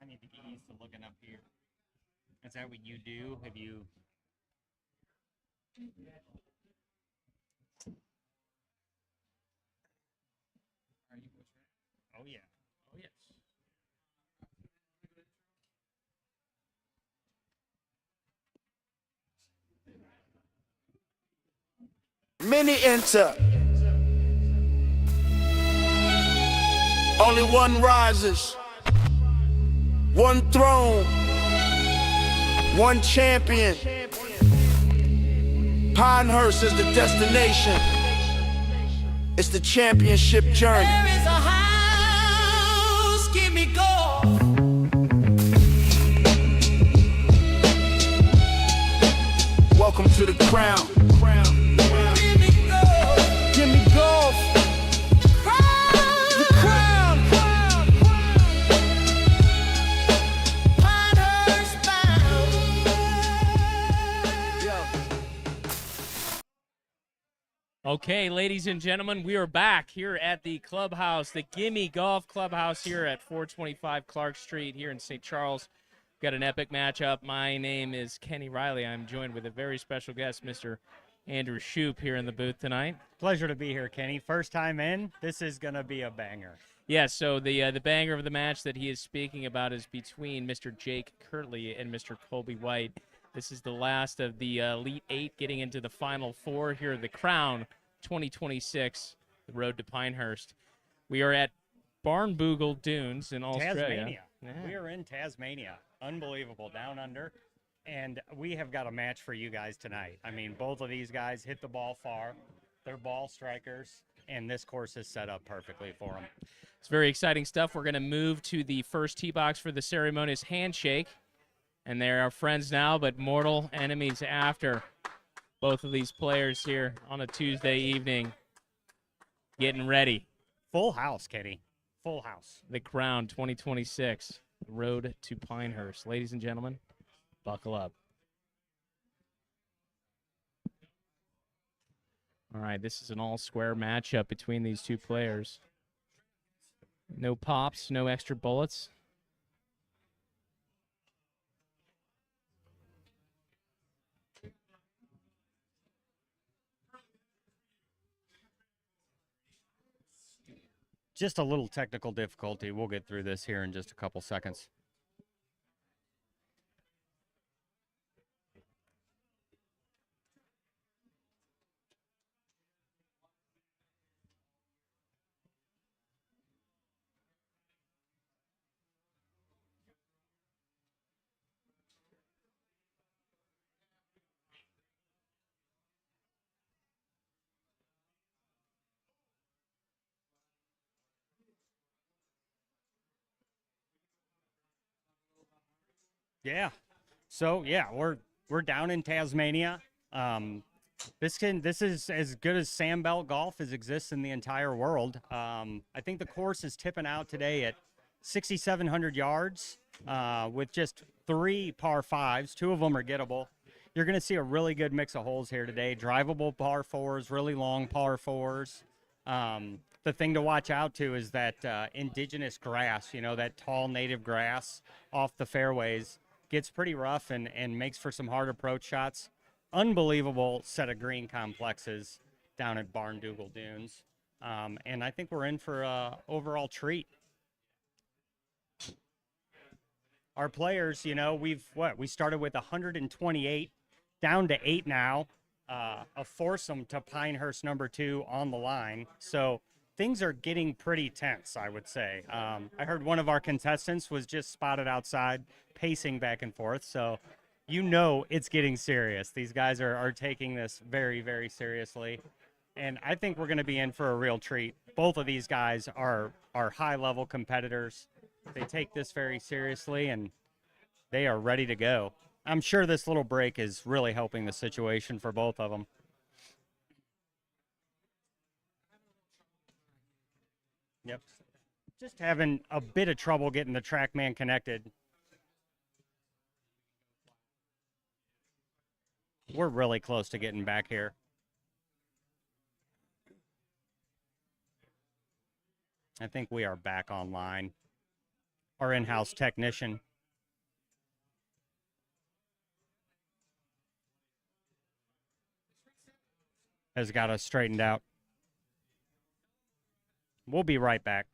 I need to get used to looking up here. Is that what you do? Have you? Oh yeah. Oh yes. Many enter. Only one rises. One throne. One champion. Pinehurst is the destination. It's the championship journey. There is a house, give me gold. Welcome to the crown. Give me gold. Give me golf. The crown. Pinehurst bound. Okay, ladies and gentlemen, we are back here at the clubhouse, the Gimme Golf Clubhouse here at 425 Clark Street here in St. Charles. Got an epic matchup. My name is Kenny Riley. I'm joined with a very special guest, Mr. Andrew Shoup, here in the booth tonight. Pleasure to be here, Kenny. First time in. This is gonna be a banger. Yeah, so the banger of the match that he is speaking about is between Mr. Jake Kirtley and Mr. Colby White. This is the last of the Elite Eight getting into the Final Four here at the Crown 2026, the road to Pinehurst. We are at Barnbougle Dunes in Australia. Tasmania. Yeah. We are in Tasmania. Unbelievable, down under. And we have got a match for you guys tonight. I mean, both of these guys hit the ball far. They're ball strikers, and this course is set up perfectly for them. It's very exciting stuff. We're going to move to the first tee box for the ceremonious handshake. And they're our friends now, but mortal enemies after. Both of these players here on a Tuesday evening getting ready. Full house, Kenny. Full house. The Crown 2026, road to Pinehurst. Ladies and gentlemen, buckle up. All right, this is an all-square matchup between these two players. No pops, no extra bullets. Just a little technical difficulty. We'll get through this here in just a couple seconds. Yeah. So yeah, we're down in Tasmania. This is as good as Sandbelt golf as exists in the entire world. I think the course is tipping out today at 6,700 yards with just 3 par 5s. 2 of them are gettable. You're going to see a really good mix of holes here today. Drivable par 4s, really long par 4s. The thing to watch out to is that indigenous grass, you know, that tall native grass off the fairways. Gets pretty rough and makes for some hard approach shots. Unbelievable set of green complexes down at Barnbougle Dunes. And I think we're in for an overall treat. Our players, you know, we started with 128, down to 8 now. A foursome to Pinehurst #2 on the line. So things are getting pretty tense, I would say. I heard one of our contestants was just spotted outside, pacing back and forth. So you know it's getting serious. These guys are taking this very, very seriously. And I think we're going to be in for a real treat. Both of these guys are high-level competitors. They take this very seriously, and they are ready to go. I'm sure this little break is really helping the situation for both of them. Yep. Just having a bit of trouble getting the trackman connected. We're really close to getting back here. I think we are back online. Our in-house technician has got us straightened out. We'll be right back.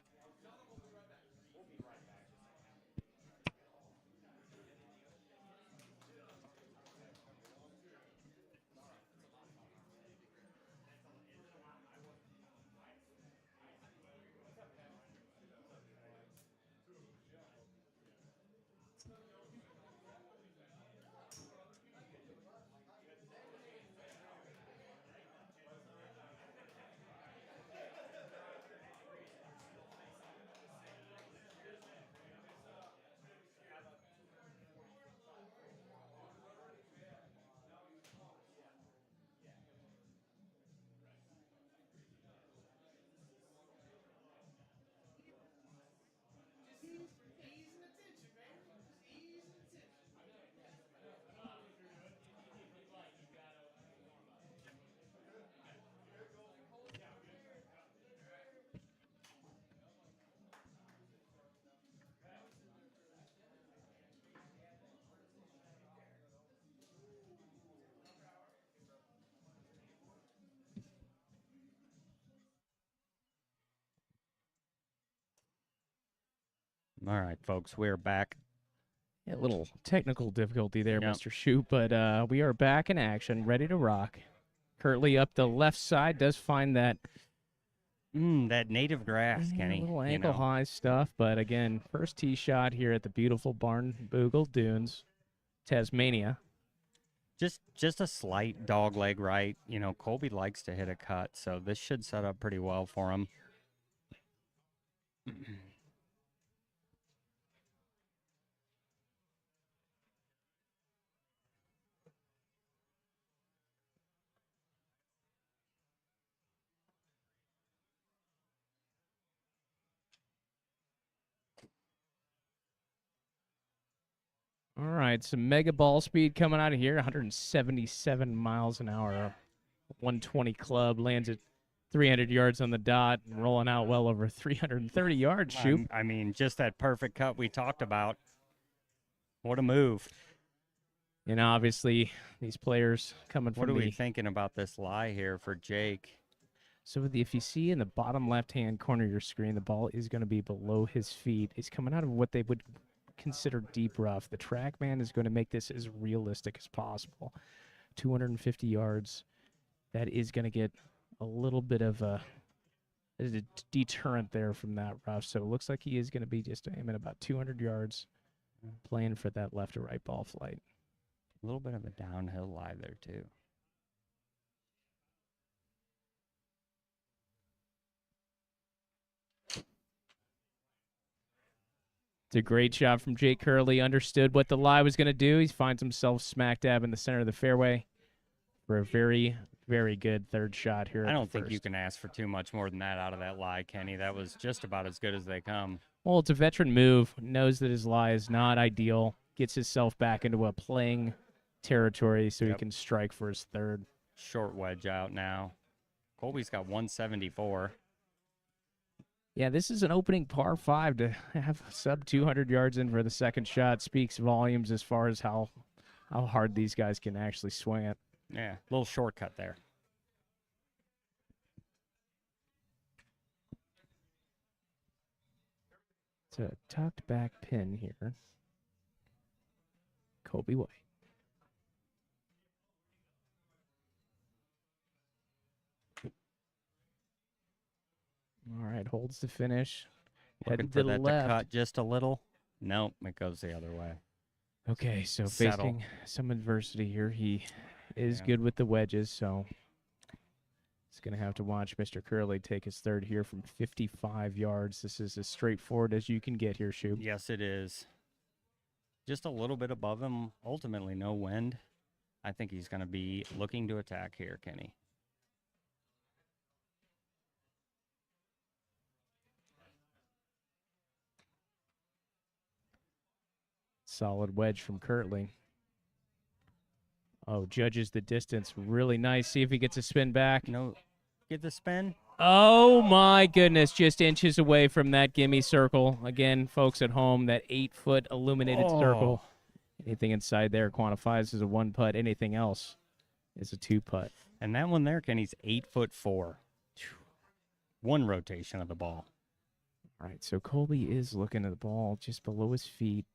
All right, folks, we're back. Yeah, a little technical difficulty there, Yep. Mr. Shoot, but we are back in action, ready to rock. Kirtley up the left side does find that That native grass, Kenny. little you ankle know. high stuff, but again, first tee shot here at the beautiful Barnbougle Dunes, Tasmania. Just a slight dog leg right. You know, Colby likes to hit a cut, so this should set up pretty well for him. All right, some mega ball speed coming out of here, 177 miles an hour. 120 club lands at 300 yards on the dot and rolling out well over 330 yards. Shoot. I mean, just that perfect cut we talked about. What a move. And obviously, these players coming What from are we the thinking about this lie here for Jake? So if you see in the bottom left-hand corner of your screen, the ball is going to be below his feet. He's coming out of what they would consider deep rough. The trackman is going to make this as realistic as possible. 250 yards. That is going to get a little bit of a deterrent there from that rough. So it looks like he is going to be just aiming about 200 yards, playing for that left or right ball flight. A little bit of a downhill lie there, too. It's a great shot from Jake Kirtley. Understood what the lie was going to do. He finds himself smack dab in the center of the fairway for a very, very good third shot here. I don't think you can ask for too much more than that out of that lie, Kenny. That was just about as good as they come. Well, it's a veteran move. Knows that his lie is not ideal. Gets himself back into a playing territory so he can strike for his third. Short wedge out now. Colby's got 174. Yeah, this is an opening par 5 to have sub 200 yards in for the second shot. Speaks volumes as far as how hard these guys can actually swing it. Yeah, little shortcut there. It's a tucked back pin here. Colby White. All right, holds the finish. Looking Head for to the that left. to cut just a little. Nope, it goes the other way. Okay, so Settle. facing some adversity here. He is Yeah. good with the wedges, so he's going to have to watch Mr. Kirtley take his third here from 55 yards. This is as straightforward as you can get here, Shoop. Yes, it is. just a little bit above him. Ultimately, no wind. I think he's going to be looking to attack here, Kenny. Solid wedge from Kirtley. Oh, judges the distance really nice. See if he gets a spin back. No, get the spin. Oh, my goodness. Just inches away from that gimme circle. Again, folks at home, that 8-foot illuminated circle. Anything inside there quantifies as a 1-putt. Anything else is a 2-putt. And that one there, Kenny's 8'4". One rotation of the ball. All right, so Colby is looking at the ball just below his feet.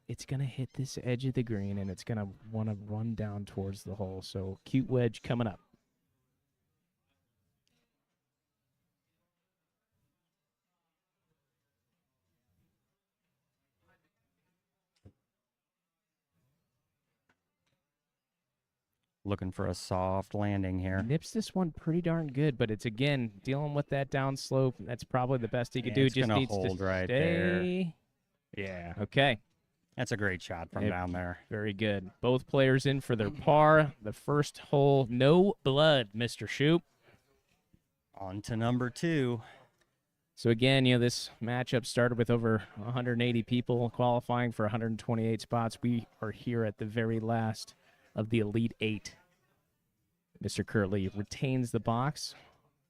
It's going to hit this edge of the green, and it's going to want to run down towards the hole. So cute wedge coming up. Looking for a soft landing here. Nips this one pretty darn good, but it's, again, dealing with that downslope. That's probably the best he could do. It's Just gonna needs to hold right stay. there. Yeah. Okay. That's a great shot from down there. Very good. Both players in for their par. The first hole, no blood, Mr. Shoop. On to number 2. So again, this matchup started with over 180 people qualifying for 128 spots. We are here at the very last of the Elite 8. Mr. Kirtley retains the box.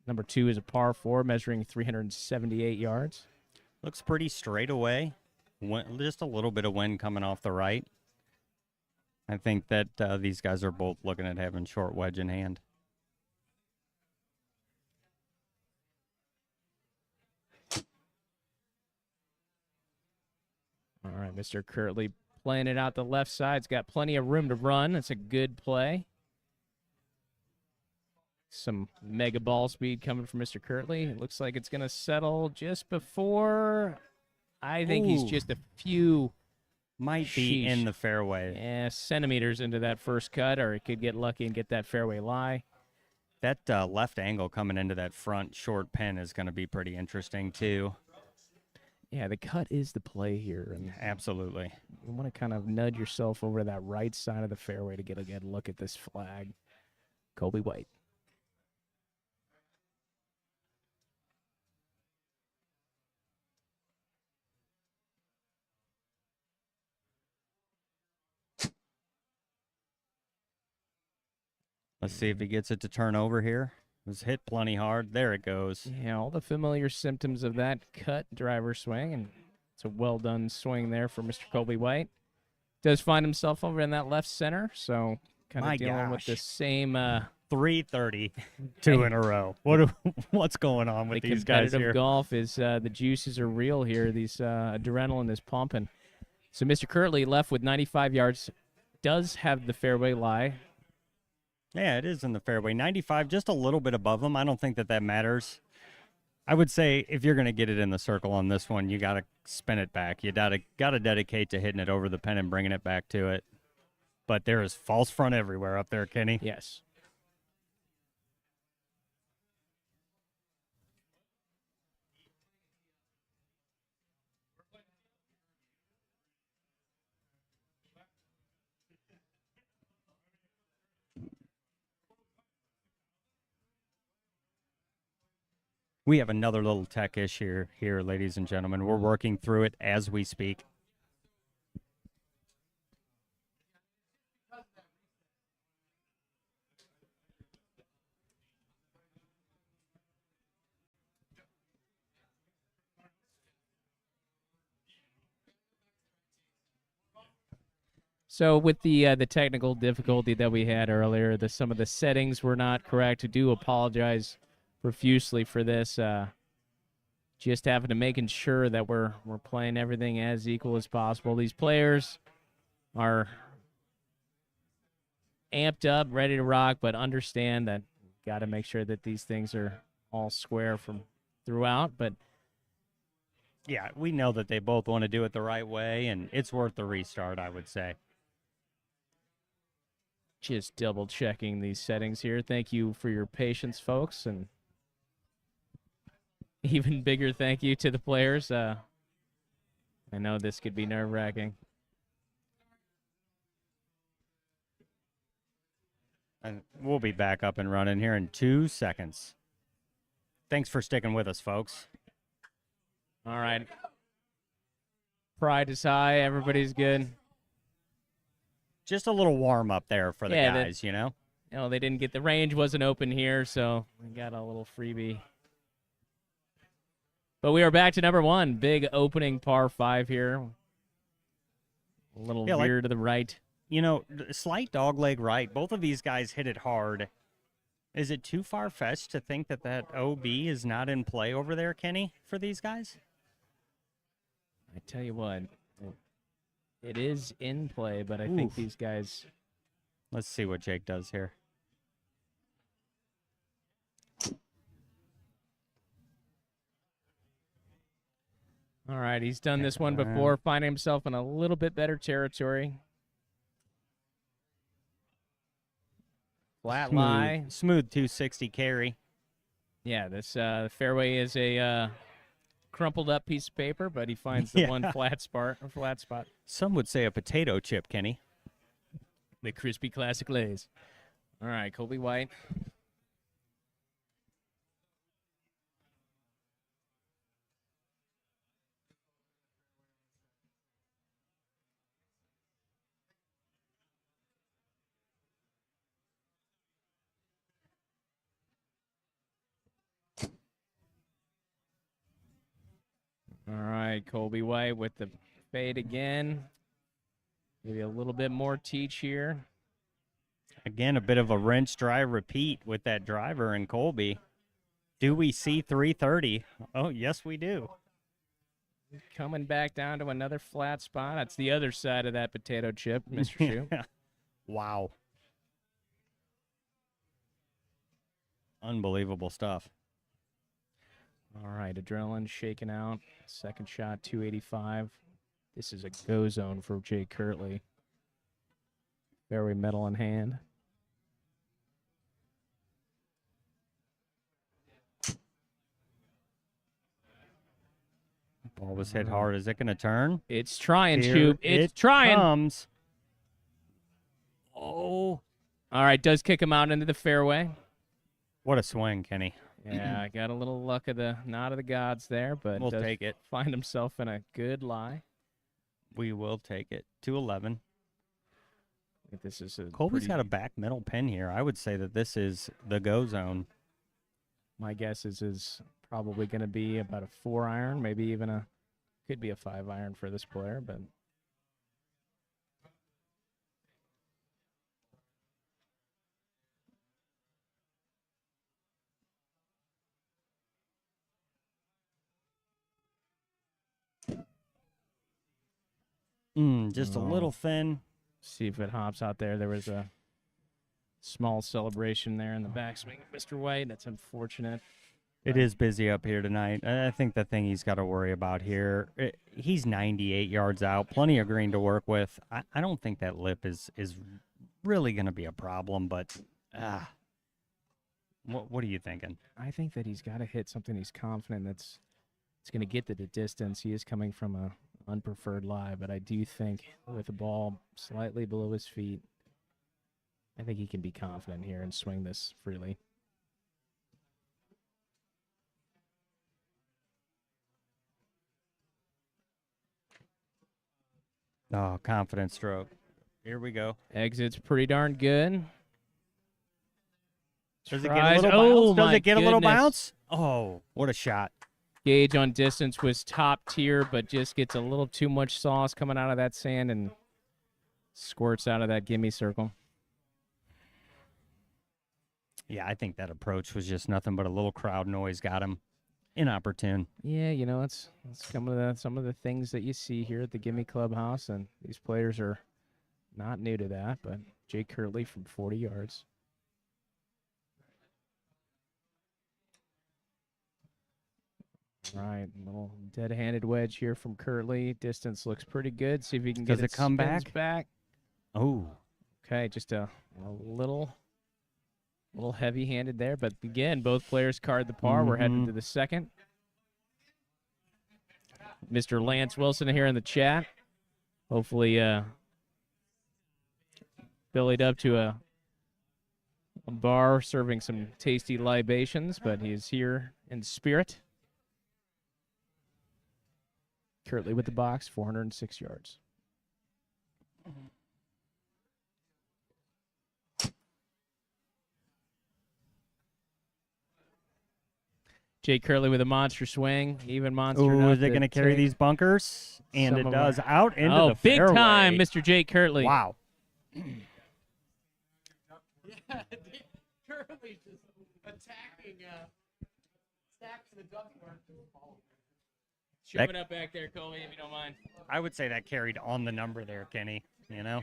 Number 2 is a par 4 measuring 378 yards. Looks pretty straight away. Just a little bit of wind coming off the right. I think that these guys are both looking at having short wedge in hand. All right, Mr. Kirtley playing it out the left side. It's got plenty of room to run. That's a good play. Some mega ball speed coming from Mr. Kirtley. It looks like it's going to settle just before. I think he's just a few might be in the fairway. Centimeters into that first cut, or it could get lucky and get that fairway lie. That left angle coming into that front short pin is going to be pretty interesting too. Yeah, the cut is the play here. And absolutely. You want to kind of nudge yourself over to that right side of the fairway to get a good look at this flag. Colby White. Let's see if he gets it to turn over here. It was hit plenty hard. There it goes. Yeah, all the familiar symptoms of that cut driver swing, and it's a well-done swing there for Mr. Colby White. Does find himself over in that left center, so kind of dealing with the same 332 in a row. What's going on with these guys here? Competitive golf is the juices are real here. These adrenaline is pumping. So Mr. Kirtley left with 95 yards. Does have the fairway lie. Yeah, it is in the fairway. 95, just a little bit above him. I don't think that matters. I would say if you're going to get it in the circle on this one, you got to spin it back. You got to dedicate to hitting it over the pin and bringing it back to it. But there is false front everywhere up there, Kenny. Yes. We have another little tech issue here, ladies and gentlemen. We're working through it as we speak. So with the technical difficulty that we had earlier, some of the settings were not correct. I do apologize profusely for this. Just having to making sure that we're playing everything as equal as possible. These players are amped up, ready to rock, but understand that got to make sure that these things are all square from throughout. But yeah, we know that they both want to do it the right way, and it's worth the restart, I would say. Just double checking these settings here. Thank you for your patience, folks, and even bigger thank you to the players. I know this could be nerve-wracking. And we'll be back up and running here in 2 seconds. Thanks for sticking with us, folks. All right. Pride is high. Everybody's good. Just a little warm up there for the Yeah, guys, you know? You know, they didn't get the range wasn't open here, so we got a little freebie. But we are back to number 1. Big opening par 5 here. A little veer to the right. You know, slight dogleg right. Both of these guys hit it hard. Is it too far-fetched to think that that OB is not in play over there, Kenny, for these guys? I tell you what, it is in play, but I think these guys... Let's see what Jake does here. All right, he's done this one before, finding himself in a little bit better territory. Flat lie. Smooth 260 carry. Yeah, this fairway is a crumpled up piece of paper, but he finds the one flat spot. Some would say a potato chip, Kenny. The crispy classic lays. All right, Colby White. All right, Colby White with the fade again. Maybe a little bit more teach here. Again, a bit of a wrench drive repeat with that driver in Colby. Do we see 330? Oh, yes, we do. Coming back down to another flat spot. That's the other side of that potato chip, Mr. Shoe. Wow. Unbelievable stuff. All right, adrenaline shaking out. Second shot, 285. This is a go zone for Jay Kirtley. Fairway metal in hand. Ball was hit hard. Is it going to turn? It's trying, Here Shoop. It's trying. Comes. Oh. All right, does kick him out into the fairway. What a swing, Kenny. Yeah, I got a little luck of the nod of the gods there, but We'll does take it. find himself in a good lie. We will take it. 211. I think this is Colby's got a back middle pin here. I would say that this is the go zone. My guess is probably going to be about a 4-iron, maybe even could be a 5-iron for this player, but just a little thin. see if it hops out there. There was a small celebration there in the backswing of Mr. White. That's unfortunate. It is busy up here tonight. I think the thing he's got to worry about here, he's 98 yards out, plenty of green to work with. I don't think that lip is really going to be a problem, but what are you thinking? I think that he's got to hit something he's confident it's going to get to the distance. He is coming from a unpreferred lie, but I do think with the ball slightly below his feet, I think he can be confident here and swing this freely. Oh, confident stroke. Here we go. Exit's pretty darn good. Does it get a little bounce? Does it get a little bounce? Oh, what a shot. Gauge on distance was top tier, but just gets a little too much sauce coming out of that sand and squirts out of that gimme circle. Yeah, I think that approach was just nothing but a little crowd noise got him inopportune. Yeah, you know, it's some of the things that you see here at the Gimme Clubhouse, and these players are not new to that, but Jake Kirtley from 40 yards. All right, little dead-handed wedge here from Kirtley. Distance looks pretty good. See if he can get it come back. Oh. Okay, just a little heavy-handed there, but again, both players card the par. We're heading to the second. Mr. Lance Wilson here in the chat. Hopefully, bellied up to a a bar serving some tasty libations, but he's here in spirit. Kirtley with the box, 406 yards. Jake Kirtley with a monster swing, even monster. Ooh, is it going to carry these bunkers? And it does. Out into the big fairway. time, Mr. Jake Kirtley. Wow. Kirtley just attacking the ductwork. Shove it up back there, Colby, if you don't mind. I would say that carried on the number there, Kenny. You know?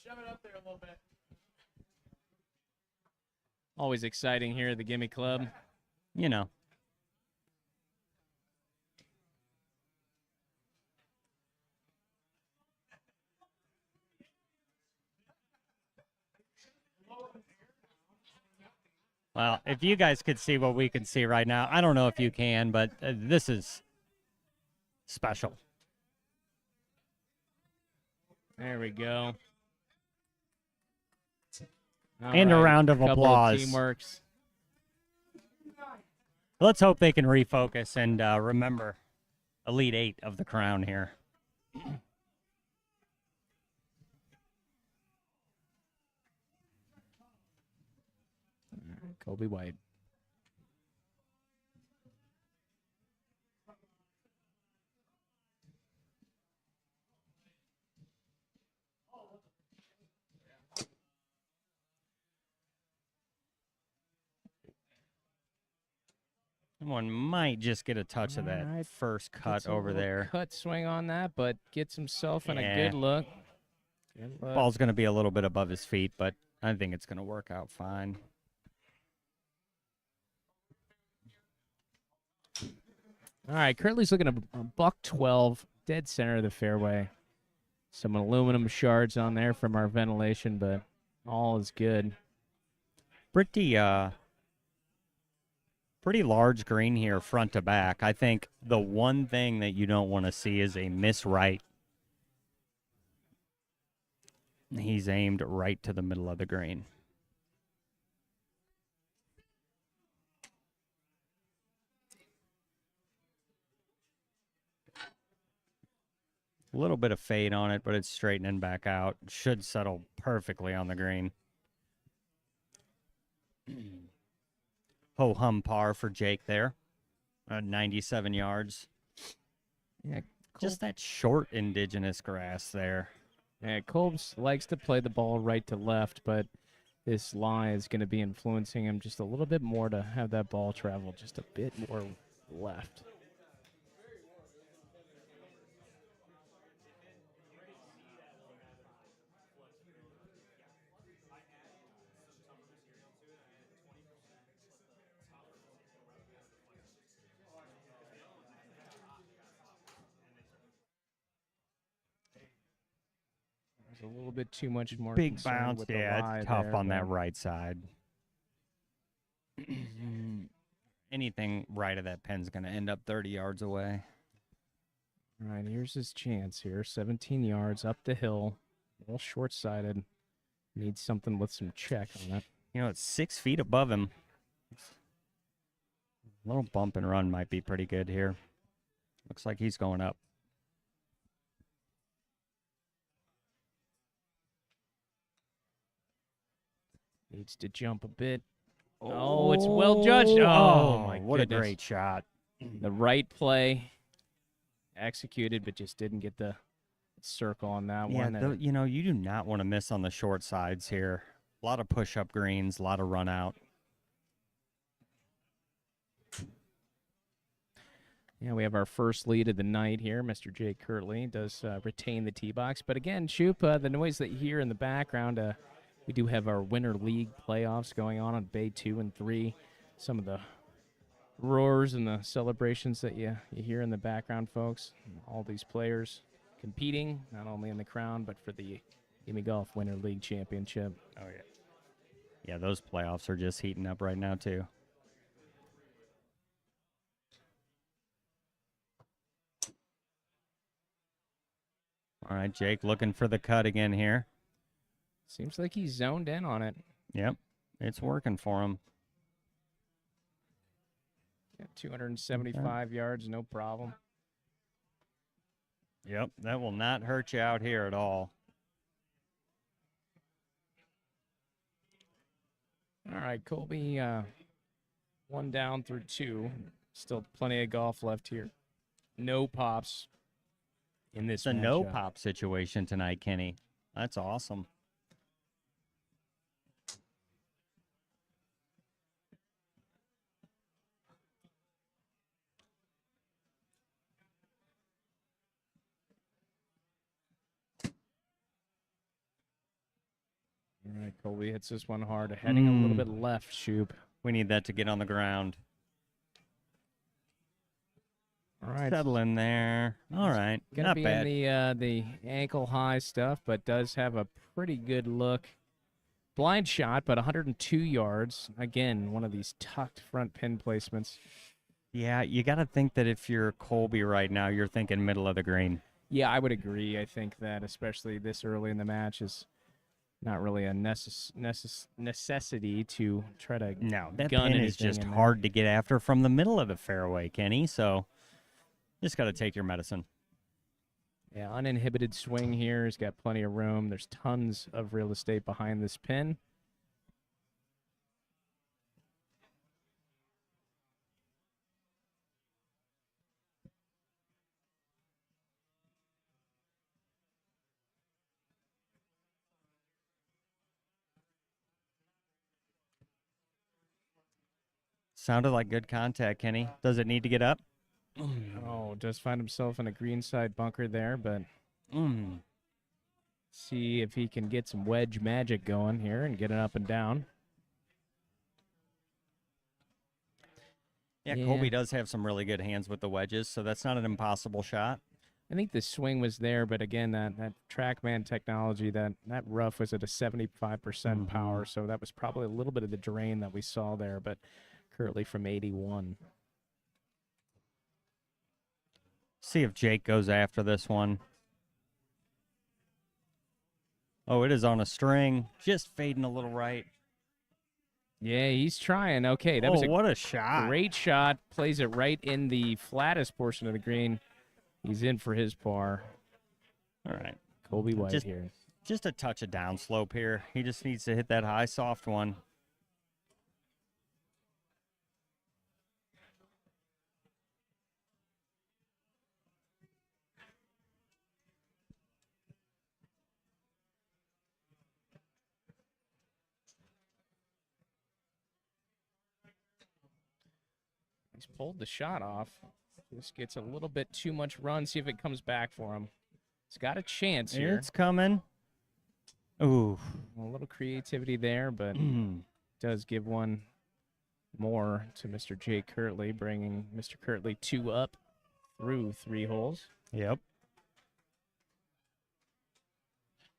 Shove it up there a little bit. Always exciting here at the Gimme Club. You know. Well, if you guys could see what we can see right now, I don't know if you can, but this is special. There we go. And a round of Couple applause. Teamworks. Let's hope they can refocus and remember Elite Eight of the crown here. Colby White. Someone might just get a touch of that Alright. first cut Gets a over little there. Cut swing on that, but gets himself in a Yeah. good look. Good look. Ball's going to be a little bit above his feet, but I think it's going to work out fine. All right, Kirtley's looking at a buck 12, dead center of the fairway. Some aluminum shards on there from our ventilation, but all is good. Pretty large green here, front to back. I think the one thing that you don't want to see is a miss right. He's aimed right to the middle of the green. A little bit of fade on it, but it's straightening back out. Should settle perfectly on the green. Ho-hum par for Jake there. 97 yards. Yeah, Just that short indigenous grass there. Yeah, Colbs likes to play the ball right to left, but this lie is going to be influencing him just a little bit more to have that ball travel just a bit more left. There's a little bit too much more Big concern bounce. with the Yeah, lie it's tough there, on that but- right side. Anything right of that pin's going to end up 30 yards away. All right, here's his chance here. 17 yards up the hill. A little short-sighted. Needs something with some check on it. You know, it's 6 feet above him. A little bump and run might be pretty good here. Looks like he's going up. Needs to jump a bit. Oh, it's well judged. Oh, my what goodness. a great shot. The right play executed, but just didn't get the circle on that Yeah, one. you know, you do not want to miss on the short sides here. A lot of push-up greens, a lot of run out. Yeah, we have our first lead of the night here. Mr. Jake Kirtley does retain the tee box. But again, Shoop, the noise that you hear in the background, we do have our Winter League playoffs going on Bay 2 and 3. Some of the roars and the celebrations that you hear in the background, folks. All these players competing, not only in the crown, but for the Gimme Golf Winter League Championship. Oh, yeah. Yeah, those playoffs are just heating up right now, too. All right, Jake looking for the cut again here. Seems like he's zoned in on it. Yep. it's working for him. Yeah, 275 yards, no problem. Yep, that will not hurt you out here at all. All right, Colby, 1 down through 2. Still plenty of golf left here. No pops in this It's a no matchup. pop situation tonight, Kenny. That's awesome. All right, Colby hits this one hard. Heading a little bit left, Shoop. We need that to get on the ground. All right. Settle in there. All right. Gonna Not be bad. in the ankle high stuff, but does have a pretty good look. Blind shot, but 102 yards. Again, one of these tucked front pin placements. Yeah, you got to think that if you're Colby right now, you're thinking middle of the green. Yeah, I would agree. I think that especially this early in the match is not really a necessity to try to No, that gun pin is anything just in there. hard to get after from the middle of the fairway, Kenny. So just got to take your medicine. Yeah, uninhibited swing here. He's got plenty of room. There's tons of real estate behind this pin. Sounded like good contact, Kenny. Does it need to get up? Oh, does find himself in a greenside bunker there, but see if he can get some wedge magic going here and get it up and down. Yeah, Colby does have some really good hands with the wedges, so that's not an impossible shot. I think the swing was there, but again, that trackman technology, that rough was at a 75% power, so that was probably a little bit of the drain that we saw there, but Kirtley from 81. See if Jake goes after this one. Oh, it is on a string. Just fading a little right. Yeah, he's trying. Okay, that was a what a shot. great shot. Plays it right in the flattest portion of the green. He's in for his par. All right. Colby White Just- here. Just a touch of downslope here. He just needs to hit that high, soft one. He's pulled the shot off. Just gets a little bit too much run. See if it comes back for him. He's got a chance here. It's coming. Ooh. A little creativity there, but does give one more to Mr. Jake Kirtley, bringing Mr. Kirtley 2 up through 3 holes. Yep.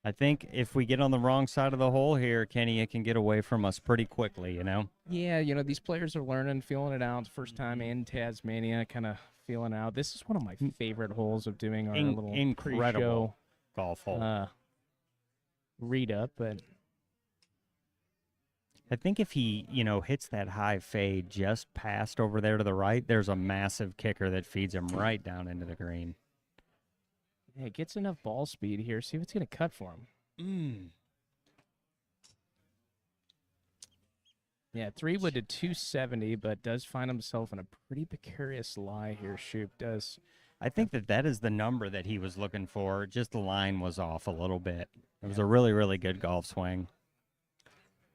I think if we get on the wrong side of the hole here, Kenny, it can get away from us pretty quickly, you know? Yeah, you know, these players are learning, feeling it out. First time in Tasmania, kind of feeling out. This is one of my favorite holes of doing our little Incredible pre-show golf hole. read up, but I think if he, hits that high fade just past over there to the right, there's a massive kicker that feeds him right down into the green. yeah, gets enough ball speed here. See if it's going to cut for him. Yeah, 3-wood to 270, but does find himself in a pretty precarious lie here. Shoop does. I think that is the number that he was looking for. Just the line was off a little bit. It was a really, really good golf swing.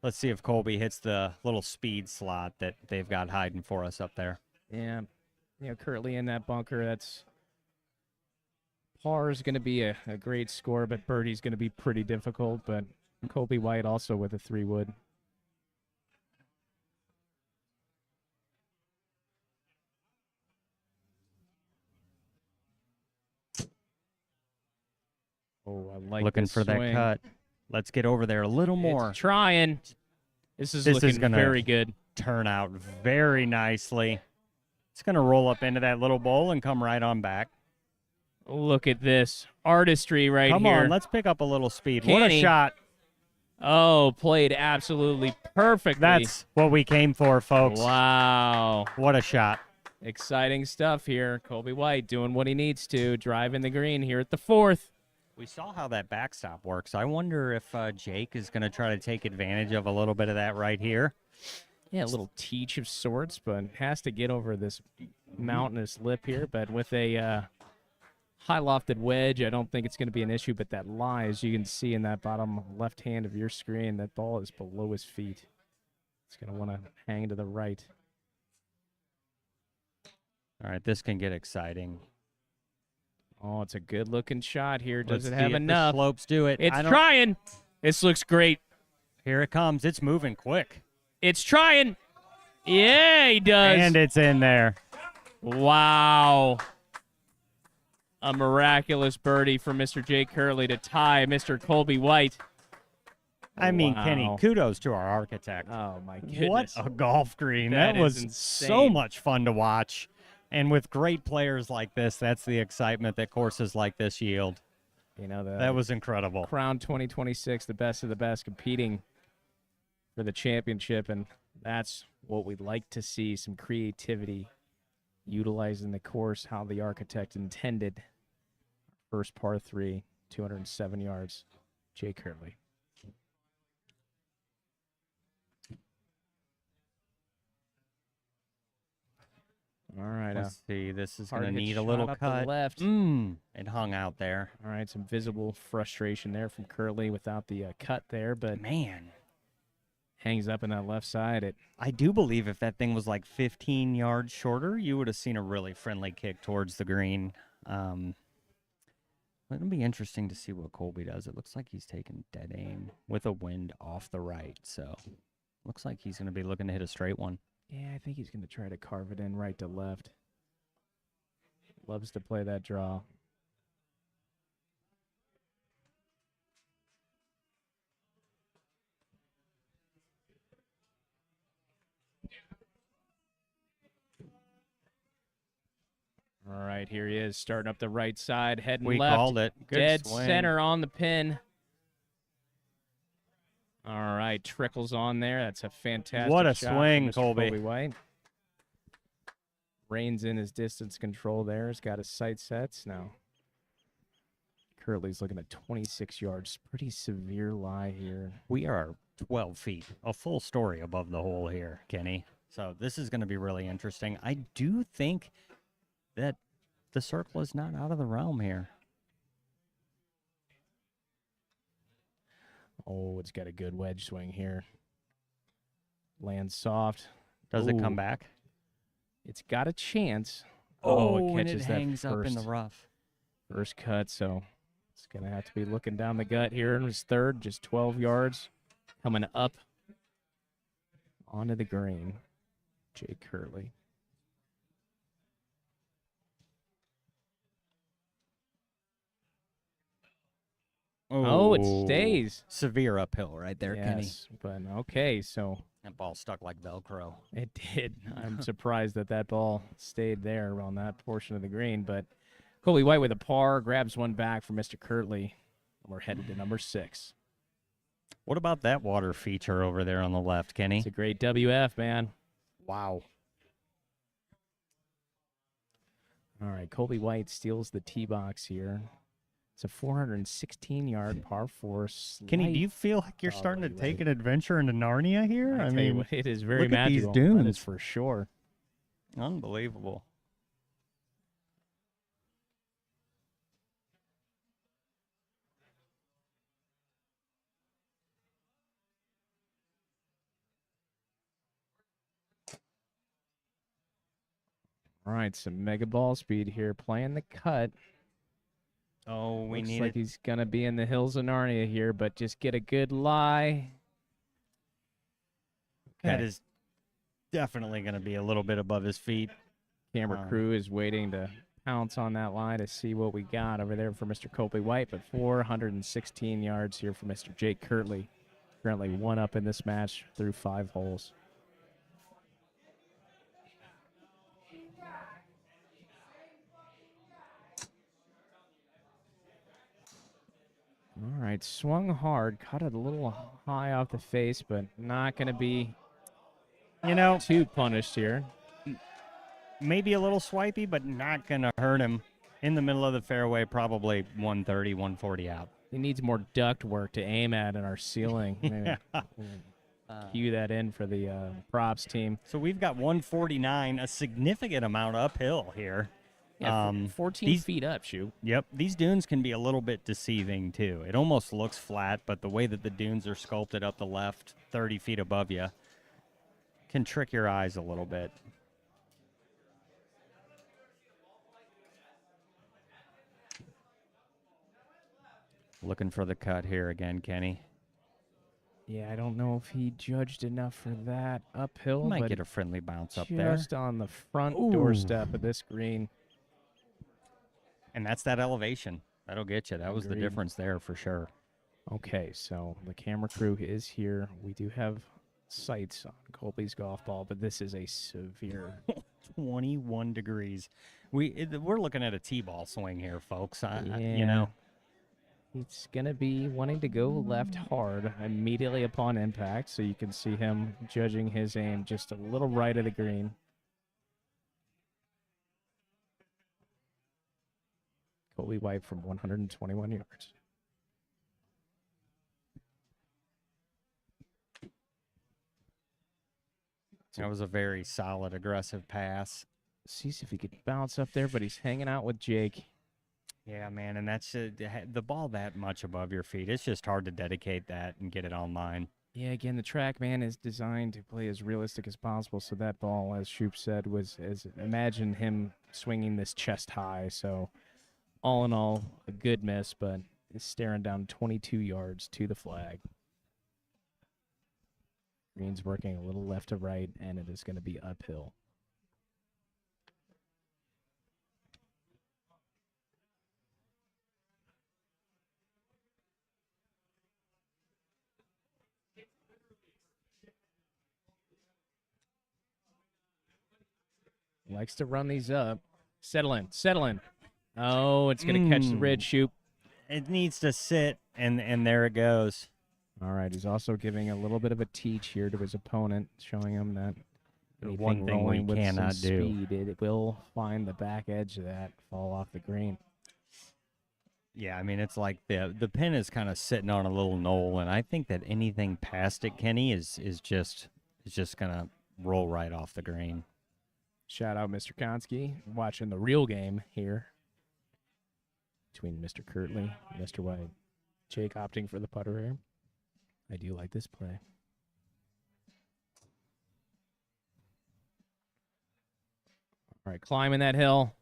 Let's see if Colby hits the little speed slot that they've got hiding for us up there. Yeah, Kirtley in that bunker. That's par is going to be a great score, but birdie's going to be pretty difficult. But Colby White also with a 3-wood. Oh, I like Looking this for swing. that cut. Let's get over there a little more. It's trying. This is This looking is gonna very good. turn out very nicely. It's going to roll up into that little bowl and come right on back. Look at this artistry right Come here. on, let's pick up a little speed. What a Kenny. shot. Oh, played absolutely perfectly. That's what we came for, folks. Wow. What a shot. Exciting stuff here. Colby White doing what he needs to, driving the green here at the 4th. We saw how that backstop works. I wonder if Jake is going to try to take advantage of a little bit of that right here. Yeah, a little teach of sorts, but has to get over this mountainous lip here. But with a high lofted wedge, I don't think it's going to be an issue. But that lie, as you can see in that bottom left hand of your screen, that ball is below his feet. It's going to want to hang to the right. All right, this can get exciting. Oh, it's a good-looking shot here. Does Let's it see have if the enough? slopes do it. It's trying. This looks great. Here it comes. It's moving quick. It's trying. Yeah, he does. And it's in there. Wow. A miraculous birdie for Mr. Jake Kirtley to tie Mr. Colby White. I mean, Wow. Kenny, kudos to our architect. Oh, my goodness. What a golf green. That That was is so insane. much fun to watch. And with great players like this, that's the excitement that courses like this yield. You know, That was incredible. Crown 2026, the best of the best, competing for the championship, and that's what we'd like to see, some creativity, utilizing the course how the architect intended. First par 3, 207 yards, Jake Kirtley. All right, Let's see. This is hard going to hit need a shot little up the cut. left. It hung out there. All right, some visible frustration there from Kirtley without the cut there, but Man, hangs up in that left side. I do believe if that thing was like 15 yards shorter, you would have seen a really friendly kick towards the green. It'll be interesting to see what Colby does. It looks like he's taking dead aim with a wind off the right, so looks like he's going to be looking to hit a straight one. Yeah, I think he's going to try to carve it in right to left. Loves to play that draw. All right, here he is, starting up the right side, heading We left. called it. Good Dead swing. center on the pin. All right, trickles on there. That's a fantastic What a shot from swing, Mr. Colby. White. Reins in his distance control there. He's got his sight sets now. Kirtley's looking at 26 yards. Pretty severe lie here. We are 12 feet, a full story above the hole here, Kenny. So this is going to be really interesting. I do think that the circle is not out of the realm here. Oh, it's got a good wedge swing here. Lands soft. Does it Ooh. come back? It's got a chance. Oh, it and catches it that hangs up in the first- rough. First cut, so it's going to have to be looking down the gut here in his third, just 12 yards. Coming up onto the green, Jake Kirtley. Oh, it stays. Severe uphill right there, Kenny. Yes, but okay, so That ball stuck like Velcro. it did. I'm surprised that that ball stayed there on that portion of the green, but Colby White with a par, grabs one back for Mr. Kirtley. We're headed to number 6. What about that water feature over there on the left, Kenny? It's a great WF, man. Wow. All right, Colby White steals the tee box here. It's a 416-yard par 4. Kenny, do you feel like you're starting to take an adventure into Narnia here? I mean, it is very look at these magical. That is dunes. for sure. Unbelievable. All right, some mega ball speed here, playing the cut. Oh, we Looks need like it. he's gonna be in the hills of Narnia here, but just get a good lie. That Okay. is definitely going to be a little bit above his feet. Camera crew is waiting to pounce on that line to see what we got over there for Mr. Colby White, but 416 yards here for Mr. Jake Kirtley. Currently 1 up in this match through 5 holes. All right, swung hard, cut it a little high off the face, but not going to be You know, too punished here. maybe a little swipey, but not going to hurt him. In the middle of the fairway, probably 130, 140 out. He needs more duct work to aim at in our ceiling. Maybe cue that in for the props team. So we've got 149, a significant amount uphill here. Yeah, 14 feet up, Shoe. Yep, these dunes can be a little bit deceiving too. It almost looks flat, but the way that the dunes are sculpted up the left 30 feet above you can trick your eyes a little bit. Looking for the cut here again, Kenny. Yeah, I don't know if he judged enough for that uphill. Might but get a friendly bounce up there. just on the front doorstep of this green. And that's that elevation. That'll get you. That was the Agreed. difference there for sure. Okay, so the camera crew is here. We do have sights on Colby's golf ball, but this is a severe 21 degrees. We're looking at a T-ball swing here, folks. Yeah. You know. He's going to be wanting to go left hard immediately upon impact, so you can see him judging his aim just a little right of the green. Colby White from 121 yards. That was a very solid, aggressive pass. Sees if he could bounce up there, but he's hanging out with Jake. Yeah, man, and that's the ball that much above your feet. It's just hard to dedicate that and get it online. Yeah, again, the TrackMan is designed to play as realistic as possible, so that ball, as Shoop said, imagine him swinging this chest high. So all in all, a good miss, but is staring down 22 yards to the flag. Green's working a little left to right, and it is going to be uphill. Likes to run these up. Settle in, settle in. Oh, it's going to catch the ridge, Shoop. It needs to sit, and there it goes. All right, he's also giving a little bit of a teach here to his opponent, showing him that One thing we rolling with cannot some do. speed, it will find the back edge of that, fall off the green. Yeah, I mean, it's like the pin is kind of sitting on a little knoll, and I think that anything past it, Kenny, is just gonna roll right off the green. Shout out Mr. Konski, watching the real game here between Mr. Kirtley and Mr. White. Jake opting for the putter here. I do like this play. All right, climbing that hill.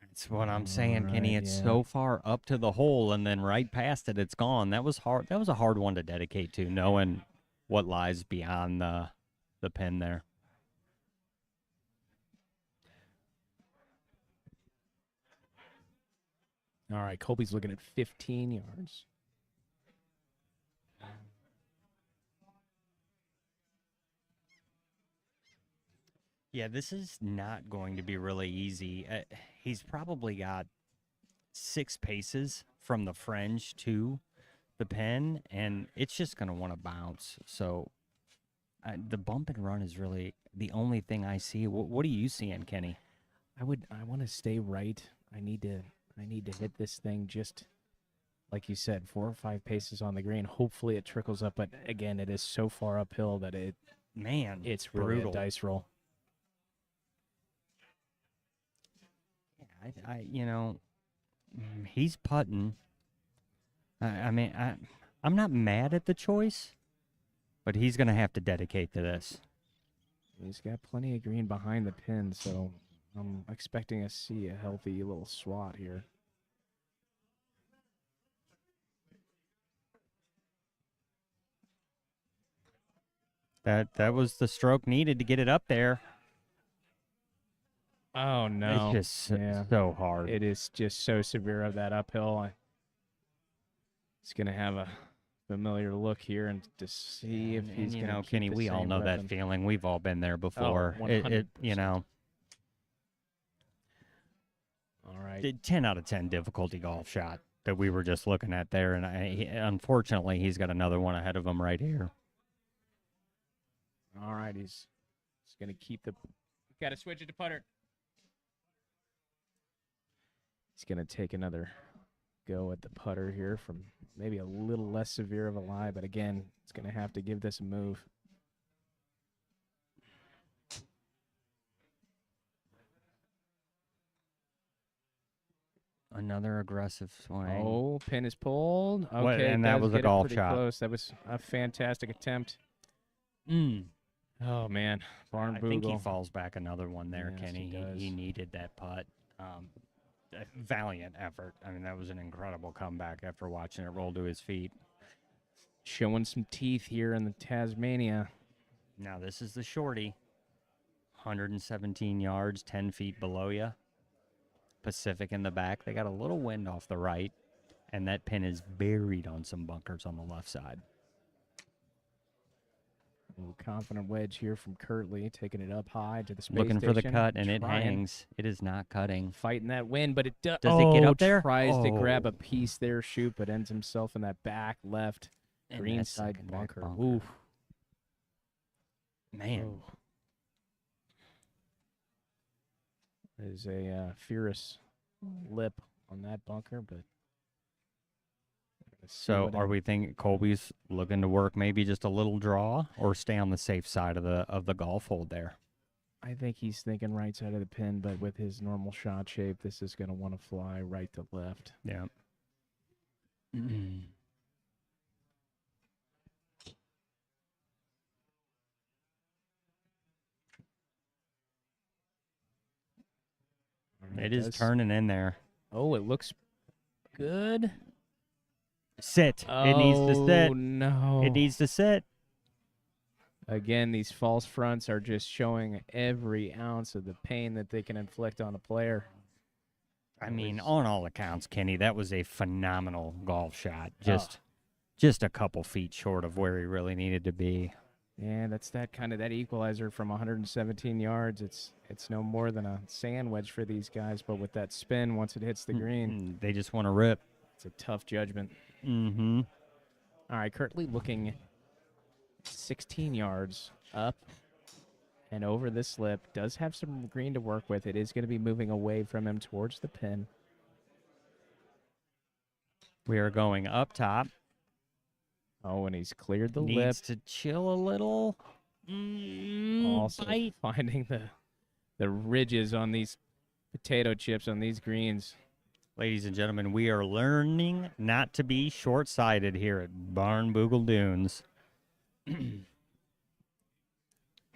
That's what I'm saying, Kenny. Alright, It's yeah. so far up to the hole, and then right past it, it's gone. That was hard. That was a hard one to dedicate to, knowing what lies beyond the pin there. All right, Colby's looking at 15 yards. Yeah, this is not going to be really easy. He's probably got 6 paces from the fringe to the pin, and it's just going to want to bounce. So the bump and run is really the only thing I see. What are you seeing, Kenny? I want to stay right. I need to hit this thing just like you said, 4 or 5 paces on the green. Hopefully it trickles up, but again, it is so far uphill that it's really brutal. a dice roll. Yeah, he's putting. I mean, I'm not mad at the choice, but he's going to have to dedicate to this. He's got plenty of green behind the pin, so I'm expecting to see a healthy little swat here. That was the stroke needed to get it up there. Oh, no. It's just so hard. It is just so severe of that uphill. It's going to have a familiar look here and to see if he's going to Kenny, we all know that feeling. We've all been there before. 100%. All right. 10 out of 10 difficulty golf shot. that we were just looking at there, and unfortunately he's got another one ahead of him right here. All right, he's going to keep the. Got to switch it to putter. He's going to take another go at the putter here from maybe a little less severe of a lie, but again, it's going to have to give this a move. Another aggressive swing. Oh, pin is pulled. Okay, What, and that does was a get it golf pretty shot. Close. That was a fantastic attempt. Mm. Oh man, barn I think he boogle. falls back another one there, Yes, Kenny. he does. He needed that putt. A valiant effort. I mean, that was an incredible comeback after watching it roll to his feet. Showing some teeth here in the Tasmania. Now this is the shorty. 117 yards, 10 feet below you. Pacific in the back. They got a little wind off the right, and that pin is buried on some bunkers on the left side. Confident wedge here from Kirtley, taking it up high to the space Looking for the station, cut, and it trying, hangs. It is not cutting. fighting that wind, but it does. Does it get up there? Tries to grab Oh. a piece there, shoot, but ends himself in that back left And green that side second back bunker. bunker. Oof. Man, Oh. There's a fierce lip on that bunker, but. let's see so what are we thinking Colby's looking to work maybe just a little draw or stay on the safe side of the golf hole there? I think he's thinking right side of the pin, but with his normal shot shape, this is going to want to fly right to left. Yeah. It is does- turning in there. Oh, it looks good. Sit. It needs to sit. Oh, no. It needs to sit. Again, these false fronts are just showing every ounce of the pain that they can inflict on a player. I mean, on all accounts, Kenny, that was a phenomenal golf shot. Just a couple feet short of where he really needed to be. Yeah, that's that kind of that equalizer from 117 yards. It's no more than a sand wedge for these guys, but with that spin, once it hits the green, They just want to rip. it's a tough judgment. Mm-hmm. All right, Kirtley looking 16 yards up and over this slip. Does have some green to work with. It is going to be moving away from him towards the pin. We are going up top. Oh, and he's cleared the lip. Needs to chill a little. Also finding the ridges on these potato chips on these greens. Ladies and gentlemen, we are learning not to be short-sighted here at Barnbougle Dunes. All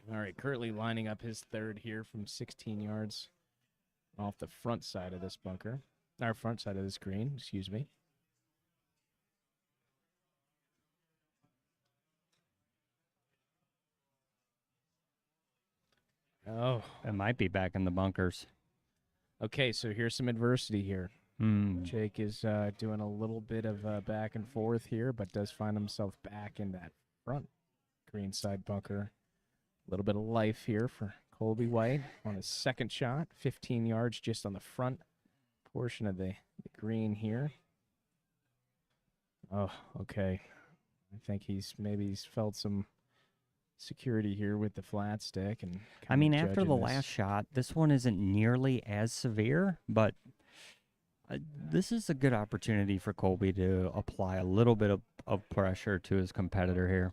right, Kirtley lining up his third here from 16 yards off the front side of this bunker. Our front side of this green, excuse me. Oh, It might be back in the bunkers. okay, so here's some adversity here. Hmm. Jake is doing a little bit of back and forth here, but does find himself back in that front green side bunker. A little bit of life here for Colby White on his second shot, 15 yards just on the front portion of the green here. Oh, okay. I think he's felt some security here with the flat stick. And I mean, kinda after the judging this. last shot, this one isn't nearly as severe, but this is a good opportunity for Colby to apply a little bit of pressure to his competitor here.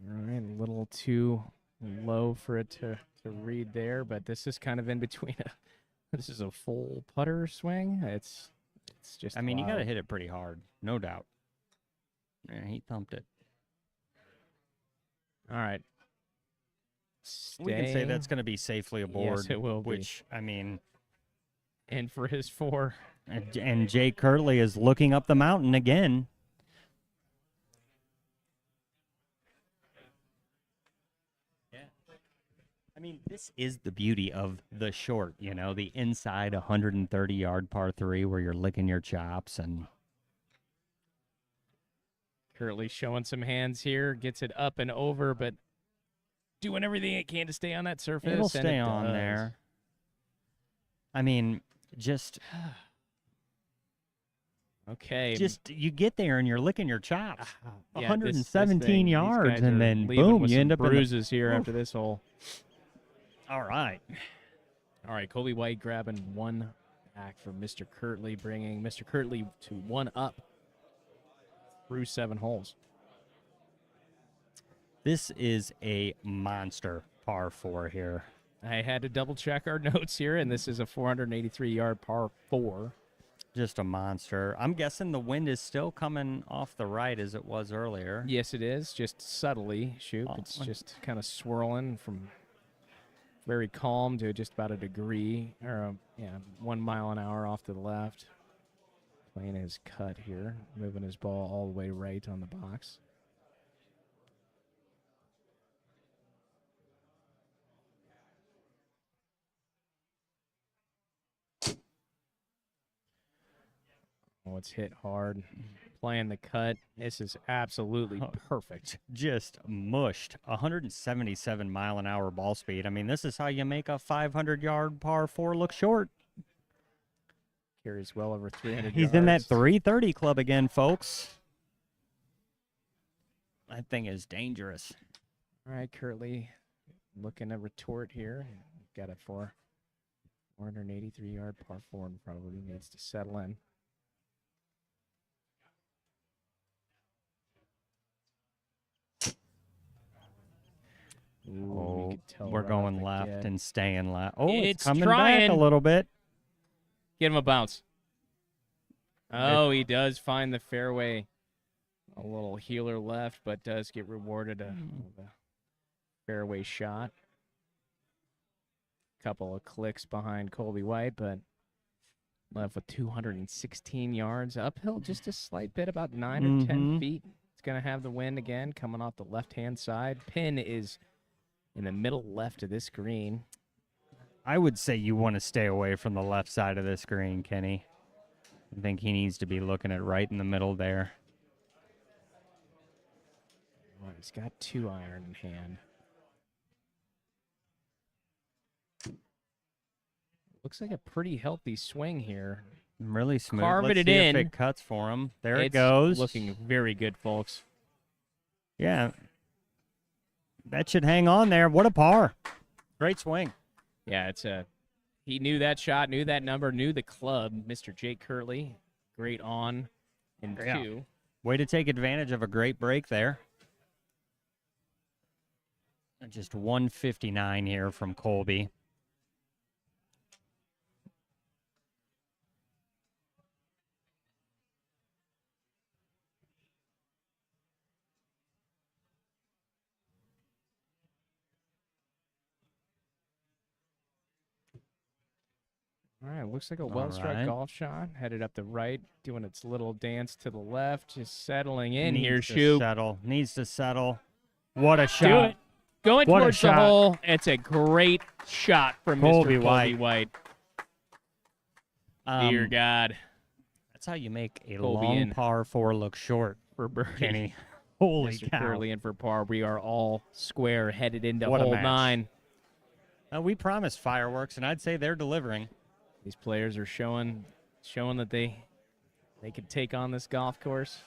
All right, a little too low for it to read there, but this is kind of in between. This is a full putter swing. It's just. I mean, you got to wild. hit it pretty hard, no doubt. Yeah, he thumped it. All right. We can say Stay that's going to be safely aboard. it will be. Which, I mean, in for his four. and Jake Kirtley is looking up the mountain again. I mean, this is the beauty of the short, you know, the inside 130-yard par 3 where you're licking your chops and Kirtley showing some hands here, gets it up and over, but doing everything it can to stay on that surface. It'll and stay it on does. there. I mean, just Okay. you get there and you're licking your chops. Yeah, 117 this thing, these yards, guys and are then leaving boom, with you some end up in the, bruises here after this hole. all right. All right, Colby White grabbing one back for Mr. Kirtley, bringing Mr. Kirtley to 1 up through 7 holes. This is a monster par 4 here. I had to double check our notes here, and this is a 483-yard par 4. Just a monster. I'm guessing the wind is still coming off the right as it was earlier. Yes, it is, just subtly. Shoot, it's just kind of swirling from very calm to just about a degree, or 1 mile an hour off to the left. Playing his cut here, moving his ball all the way right on the box. Oh, it's hit hard. Playing the cut. This is absolutely perfect. Just mushed. 177 mile an hour ball speed. I mean, this is how you make a 500-yard par 4 look short. Carries well over 300 He's yards. in that 330 club again, folks. That thing is dangerous. All right, Kirtley looking to retort here. Got it for 483-yard par 4 and probably needs to settle in. Ooh, Oh, you could tell we're right going off the left get. and staying left. Oh, it's It's coming trying. back a little bit. Get him a bounce. Oh, he does find the fairway. A little healer left, but does get rewarded with a fairway shot. Couple of clicks behind Colby White, but left with 216 yards. Uphill just a slight bit, about 9 or 10 feet. It's going to have the wind again coming off the left-hand side. Pin is in the middle left of this green. I would say you want to stay away from the left side of this green, Kenny. I think he needs to be looking at right in the middle there. Well, he's got 2 iron in hand. Looks like a pretty healthy swing here. Really smooth. Carving Let's it see in. if it cuts for him. There it It's goes. looking very good, folks. Yeah. That should hang on there. What a par. Great swing. Yeah, he knew that shot, knew that number, knew the club. Mr. Jake Kirtley, great on in 2. Way to take advantage of a great break there. And just 159 here from Colby. All right, looks like a well-struck right. golf shot. Headed up the right, doing its little dance to the left, just settling in Needs here, to Shoop. settle. Needs to settle. What a Do shot. it. Going What a towards the shot. hole. It's a great shot from Colby Mr. Colby White. Dear God. That's how you make a Colby long in. par 4 look short, For birdie. Kenny. Holy Mr. cow. Kirtley in for par. We are all square headed into What a hole match. 9. We promised fireworks, and I'd say they're delivering. These players are showing that they could take on this golf course.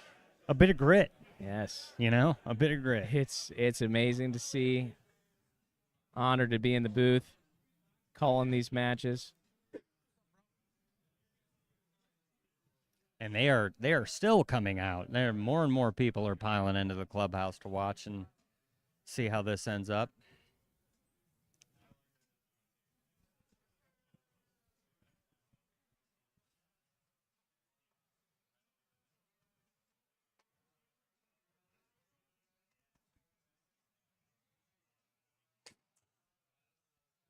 A bit of grit, Yes. you know? A bit of grit. It's amazing to see. Honored to be in the booth calling these matches. And they are still coming out. There more and more people are piling into the clubhouse to watch and see how this ends up.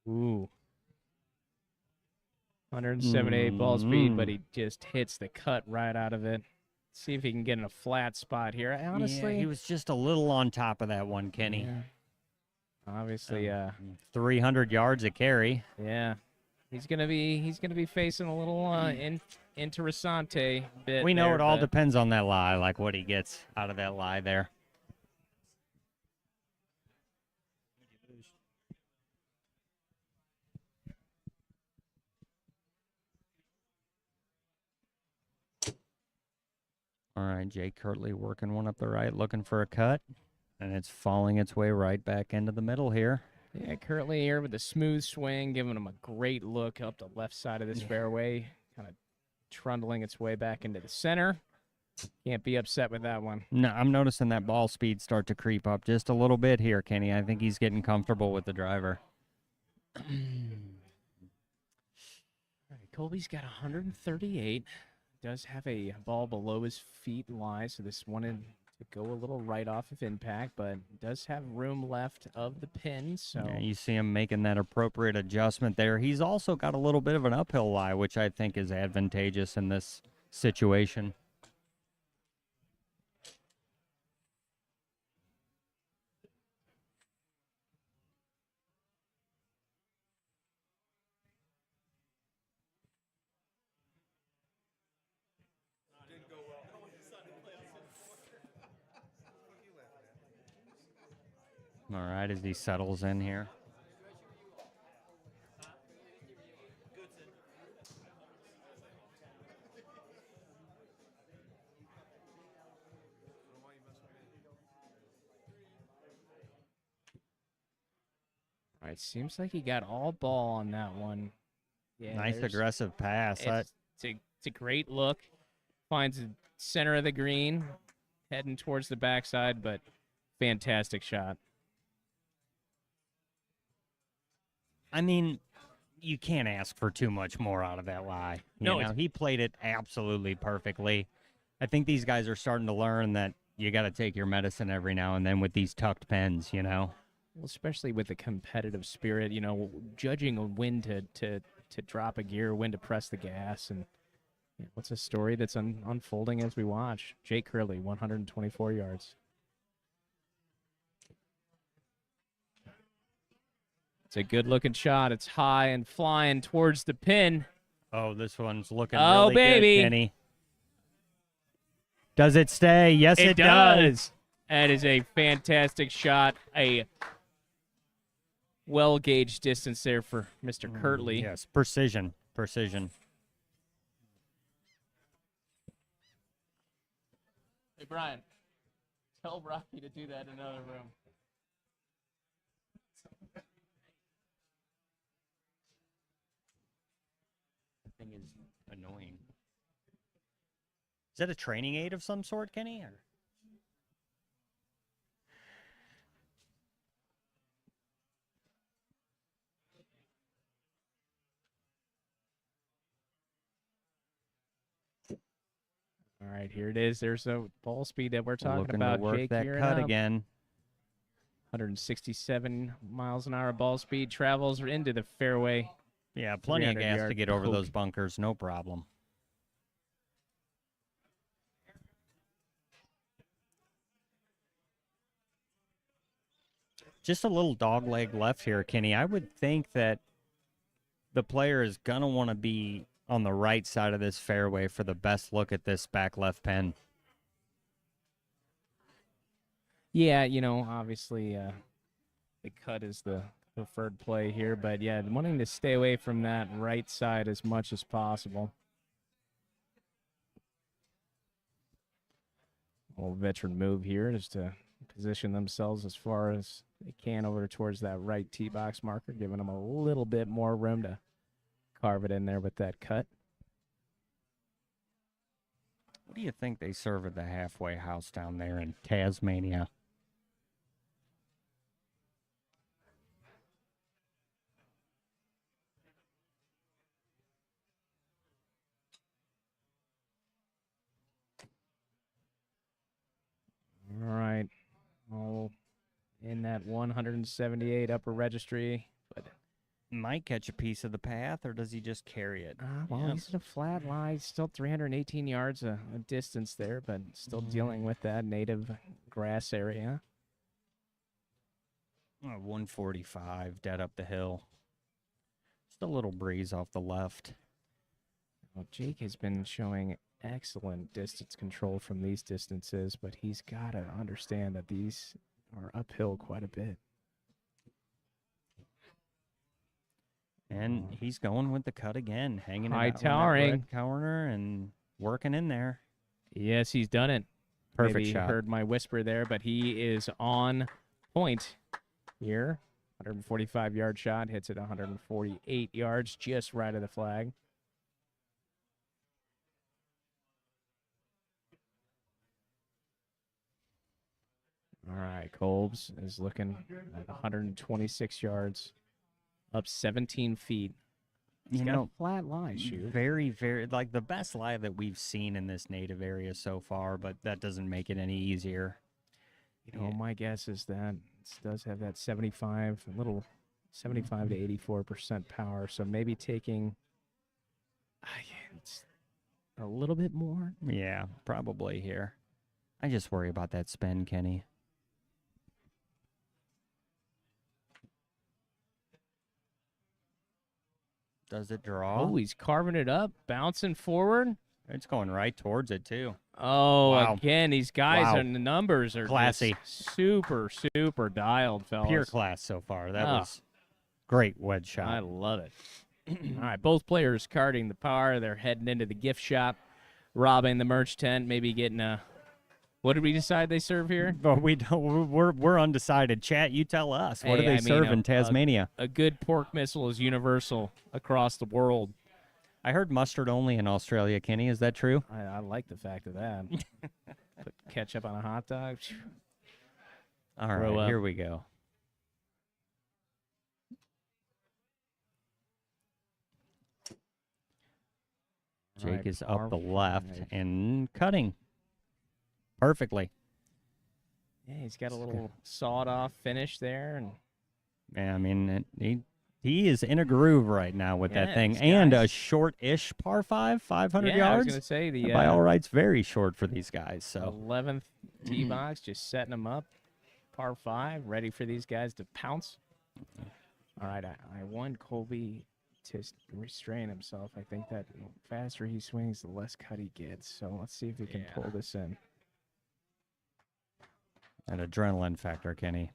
Ooh. 178 ball speed, but he just hits the cut right out of it. See if he can get in a flat spot here. Honestly, Yeah, he was just a little on top of that one, Kenny. yeah. Obviously, 300 yards a carry. yeah. He's gonna be facing a little interessante bit. We know there, it all but depends on that lie, like what he gets out of that lie there. All right, Jake Kirtley working one up the right, looking for a cut, and it's falling its way right back into the middle here. Yeah, Kirtley here with a smooth swing, giving him a great look up the left side of this fairway, kind of trundling its way back into the center. Can't be upset with that one. No, I'm noticing that ball speed start to creep up just a little bit here, Kenny. I think he's getting comfortable with the driver. All right, Colby's got 138. Does have a ball below his feet lie, so this wanted to go a little right off of impact, but does have room left of the pin. So Yeah, you see him making that appropriate adjustment there. He's also got a little bit of an uphill lie, which I think is advantageous in this situation. All right, as he settles in here. all right, seems like he got all ball on that one. Yeah, Nice aggressive pass. It's a great look. Finds the center of the green, heading towards the backside, but fantastic shot. I mean, you can't ask for too much more out of that lie. No, You know, he played it absolutely perfectly. I think these guys are starting to learn that you got to take your medicine every now and then with these tucked pens, you know. Well, especially with the competitive spirit, you know, judging when to drop a gear, when to press the gas, and what's a story that's unfolding as we watch. Jake Kirtley, 124 yards. It's a good-looking shot. It's high and flying towards the pin. Oh, this one's looking Oh, really baby. good, Kenny. Does it stay? Yes, it does. That is a fantastic shot. A well-gauged distance there for Mr. Kirtley. Yes, precision. Precision. Hey, Brian, tell Rocky to do that in another room. Thing is annoying. Is that a training aid of some sort, Kenny? Or? All right, here it is. There's a ball speed that we're talking Looking about. to work Jake that gearing cut up. again. 167 miles an hour ball speed, travels into the fairway. Yeah, plenty of 300 gas to yard get over poke. those bunkers, no problem. Just a little dog leg left here, Kenny. I would think that the player is going to want to be on the right side of this fairway for the best look at this back left pin. Yeah, you know, obviously the cut is the preferred play here, but yeah, wanting to stay away from that right side as much as possible. Old veteran move here is to position themselves as far as they can over towards that right tee box marker, giving them a little bit more room to carve it in there with that cut. What do you think they serve at the halfway house down there in Tasmania? All right. All in that 178 upper registry, but Might catch a piece of the path, or does he just carry it? well, Yeah. he's at a flat lie. Still 318 yards a distance there, but still dealing with that native grass area. 145 dead up the hill. Just a little breeze off the left. Well, Jake has been showing excellent distance control from these distances, but he's got to understand that these are uphill quite a bit. And he's going with the cut again, hanging it High out on that towering. red corner and working in there. Yes, he's done it. Perfect Maybe shot. Heard my whisper there, but he is on point here. 145-yard shot, hits it 148 yards, just right of the flag. All right, Colbs is looking at 126 yards, up 17 feet. He's got a flat lie shoot. Very, very, like the best lie that we've seen in this native area so far, but that doesn't make it any easier. You know, my guess is that it does have that 75 to 84% power, so maybe taking it's a little bit more. Yeah, probably here. I just worry about that spin, Kenny. Does it draw? Oh, he's carving it up, bouncing forward. It's going right towards it, too. Oh, Wow. again, these guys Wow. and the numbers are Classy. just super, super dialed, fellas. Pure class so far. That Ah. was great wedge shot. I love it. All right, both players carting the par. They're heading into the gift shop, robbing the merch tent, maybe getting a. What did we decide they serve here? But we don't. We're undecided. Chat, you tell us. What do Hey, they I mean, serve in Tasmania? A good pork missile is universal across the world. I heard mustard only in Australia. Kenny, is that true? I like the fact of that. Put ketchup on a hot dog. All Grow right, up. here we go. Jake Right, is par up the left five. and cutting perfectly. Yeah, he's got a little sawed-off finish there, and Yeah, I mean, he is in a groove right now with that Yeah, thing, these and a guys- short-ish par 5, 500 yeah, I was yards. gonna say the And by all rights, very short for these guys. So 11th tee box, just setting them up, par 5, ready for these guys to pounce. All right, I want Colby to restrain himself. I think that the faster he swings, the less cut he gets. So let's see if we can pull this in. an adrenaline factor, Kenny.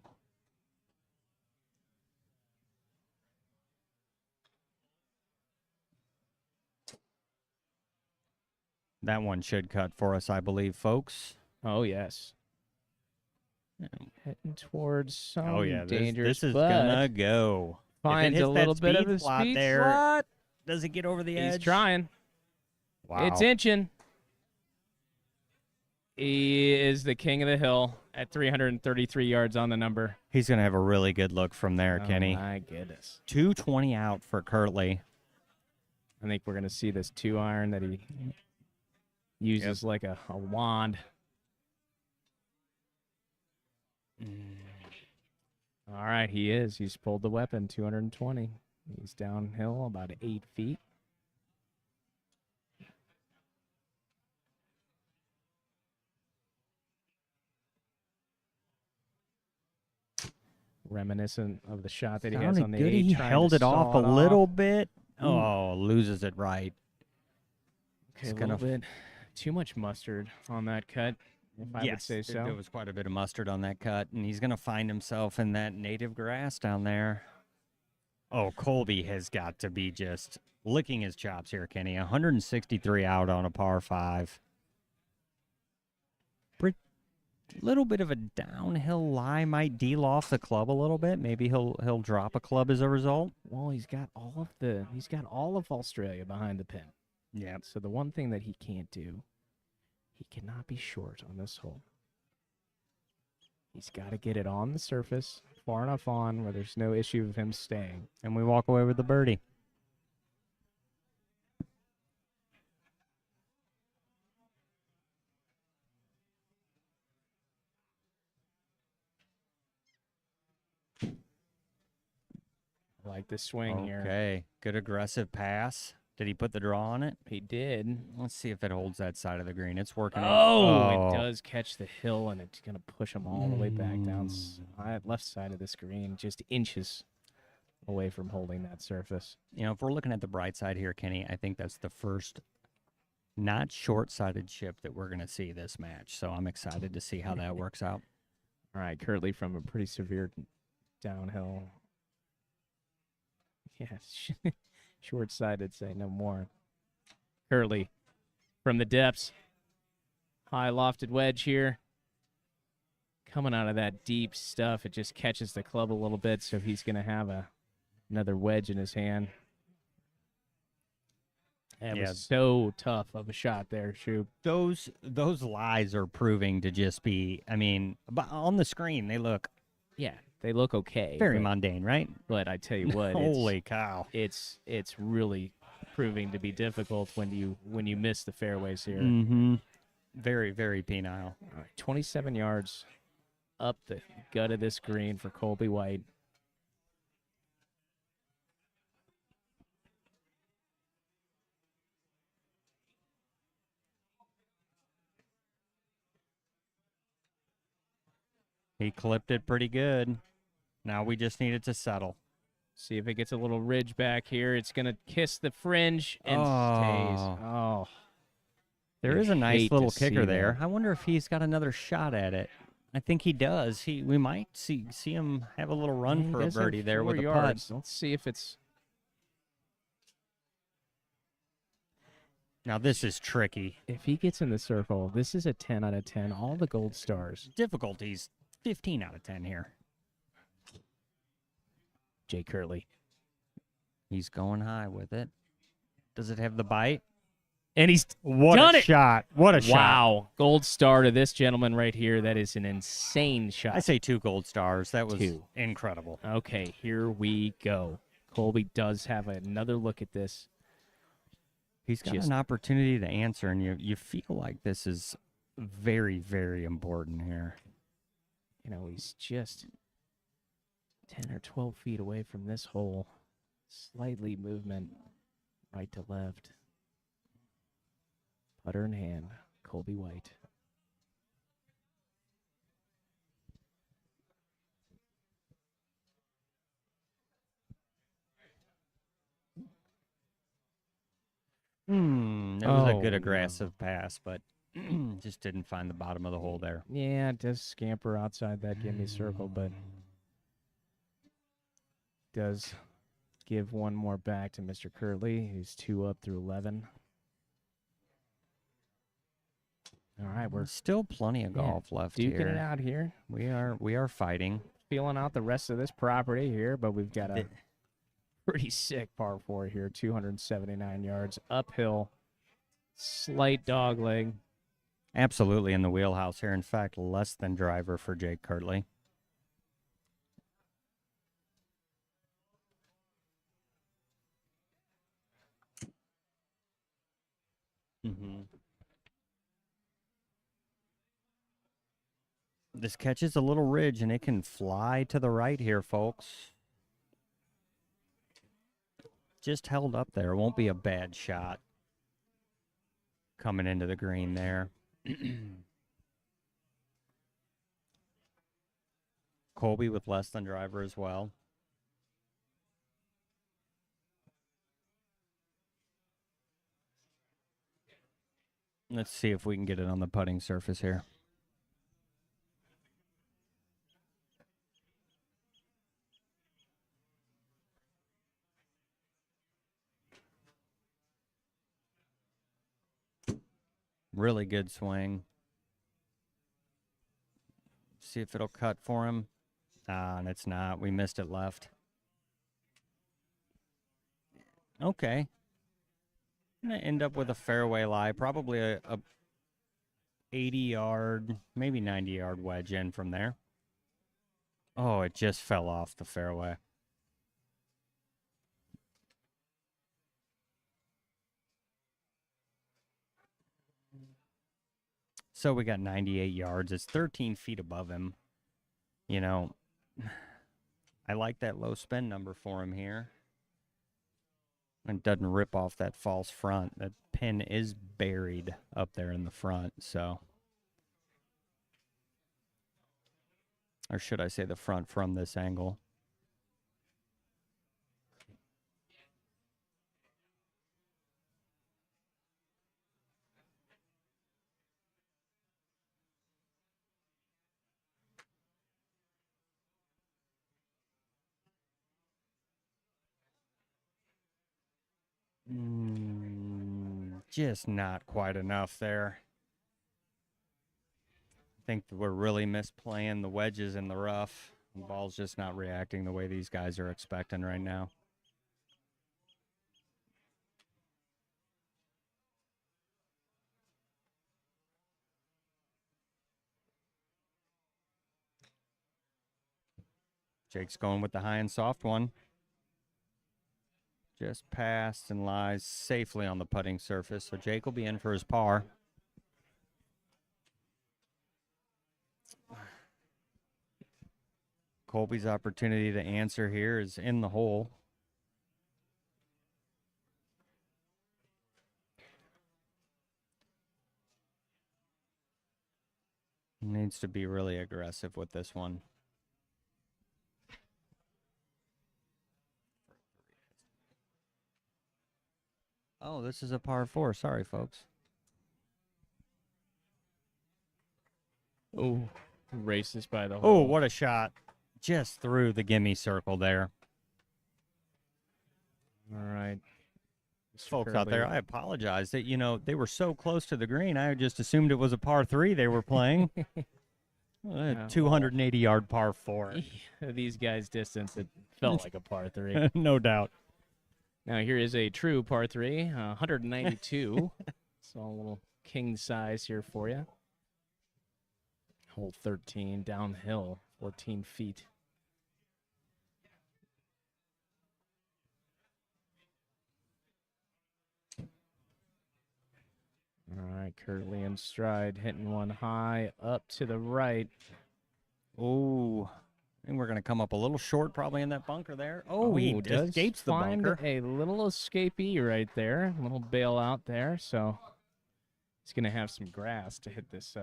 That one should cut for us, I believe, folks. Oh yes, heading towards some Oh yeah, dangerous. this is but gonna go. If it finds hits a that little bit of speed a slot speed there, slot. does it get over the He's edge? trying. Wow. It's inching. He is the king of the hill at 333 yards on the number. He's gonna have a really good look from there, Kenny. Oh my goodness. 220 out for Kirtley. I think we're going to see this 2-iron that he uses like a wand. All right, he is. He's pulled the weapon, 220. He's downhill about 8 feet. Reminiscent of the shot that he has Sounded on the good. 8. He trying held to it off saw a it little off. bit. Oh, loses it right. Okay, It's a gonna little bit too much mustard on that cut, if I would say so. There was quite a bit of mustard on that cut, and he's going to find himself in that native grass down there. Oh, Colby has got to be just licking his chops here, Kenny. 163 out on a par 5. Little bit of a downhill lie might deal off the club a little bit. Maybe he'll drop a club as a result. Well, he's got all of Australia behind the pin. Yeah. So the one thing that he can't do, he cannot be short on this hole. He's got to get it on the surface, far enough on where there's no issue of him staying. And we walk away with the birdie. I like this swing here. Okay. Good aggressive pass. Did he put the draw on it? He did. Let's see if it holds that side of the green. It's working. Oh, it does catch the hill, and it's going to push him all the way back down left side of the screen, just inches away from holding that surface. You know, if we're looking at the bright side here, Kenny, I think that's the first not short-sided chip that we're going to see this match. So I'm excited to see how that works out. All right, Kirtley from a pretty severe downhill. Yeah, short-sided, say no more. Kirtley from the depths. High lofted wedge here. Coming out of that deep stuff, it just catches the club a little bit, so he's going to have another wedge in his hand. That was so tough of a shot there, Shoop. Those lies are proving to just be, I mean, but on the screen they look They look okay. very mundane, right? But I tell you what, Holy cow. It's really proving to be difficult when you miss the fairways here. Mm-hmm. Very, very penile. All right, 27 yards up the gut of this green for Colby White. He clipped it pretty good. Now we just need it to settle. See if it gets a little ridge back here. It's going to kiss the fringe and stays. Oh. There is a hate nice to little see kicker there. that. I wonder if he's got another shot at it. I think he does. We might see him have a little run He for a does have birdie there 4 with the yards. putt. Let's see if it's... Now this is tricky. If he gets in the circle, this is a 10 out of 10. All the gold stars. Difficulties 15 out of 10 here. Jay Kirtley. He's going high with it. Does it have the bite? And he's What done a it. shot. What a shot. Wow. Gold star to this gentleman right here. That is an insane shot. I say 2 gold stars. That was 2. incredible. Okay, here we go. Colby does have another look at this. He's got Just- an opportunity to answer, and you feel like this is very, very important here. You know, he's just 10 or 12 feet away from this hole. Slightly movement right to left. Putter in hand, Colby White. It was a Oh, good no. aggressive pass, but just didn't find the bottom of the hole there. Yeah, it does scamper outside that gimme circle, but does give one more back to Mr. Kirtley, who's 2 up through 11. All right, we're There's still plenty of golf left duking it here. out here. We are fighting. Feeling out the rest of this property here, but we've got a pretty sick par 4 here, 279 yards uphill, slight dog leg. Absolutely in the wheelhouse here. In fact, less than driver for Jake Kirtley. This catches a little ridge, and it can fly to the right here, folks. Just held up there. Won't be a bad shot coming into the green there. Colby with less than driver as well. Let's see if we can get it on the putting surface here. Really good swing. See if it'll cut for him. And it's not. We missed it left. Okay. Gonna end up with a fairway lie. Probably a 80-yard, maybe 90-yard wedge in from there. Oh, it just fell off the fairway. So we got 98 yards. It's 13 feet above him. You know, I like that low spin number for him here. And doesn't rip off that false front. That pin is buried up there in the front, so. Or should I say the front from this angle? Just not quite enough there. I think that we're really misplaying the wedges in the rough. The ball's just not reacting the way these guys are expecting right now. Jake's going with the high and soft one. Just passed and lies safely on the putting surface, so Jake will be in for his par. Colby's opportunity to answer here is in the hole. Needs to be really aggressive with this one. Oh, this is a par 4. Sorry, folks. Oh, races by the Oh, hole. what a shot. Just through the gimme circle there. All right. Mr. Folks out there, Kirtley. I apologize that, you know, they were so close to the green. I just assumed it was a par 3 they were playing. A 280-yard par 4. These guys' distance, it felt like a par 3. No doubt. Now, here is a true par 3, 192. So a little king size here for you. Hole 13, downhill, 14 feet. All right, Kirtley in stride, hitting one high up to the right. Oh, I think we're going to come up a little short probably in that bunker there. Oh, he does escapes the find bunker. a little escapee right there, a little bailout there. So he's going to have some grass to hit this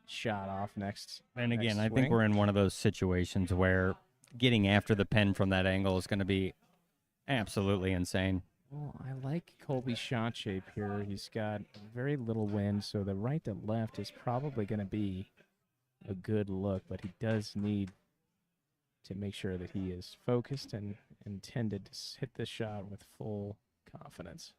shot off next. And again, next I think swing. we're in one of those situations where getting after the pin from that angle is going to be absolutely insane. Well, I like Colby's shot shape here. He's got very little wind, so the right to left is probably going to be a good look, but he does need to make sure that he is focused and intended to hit the shot with full confidence.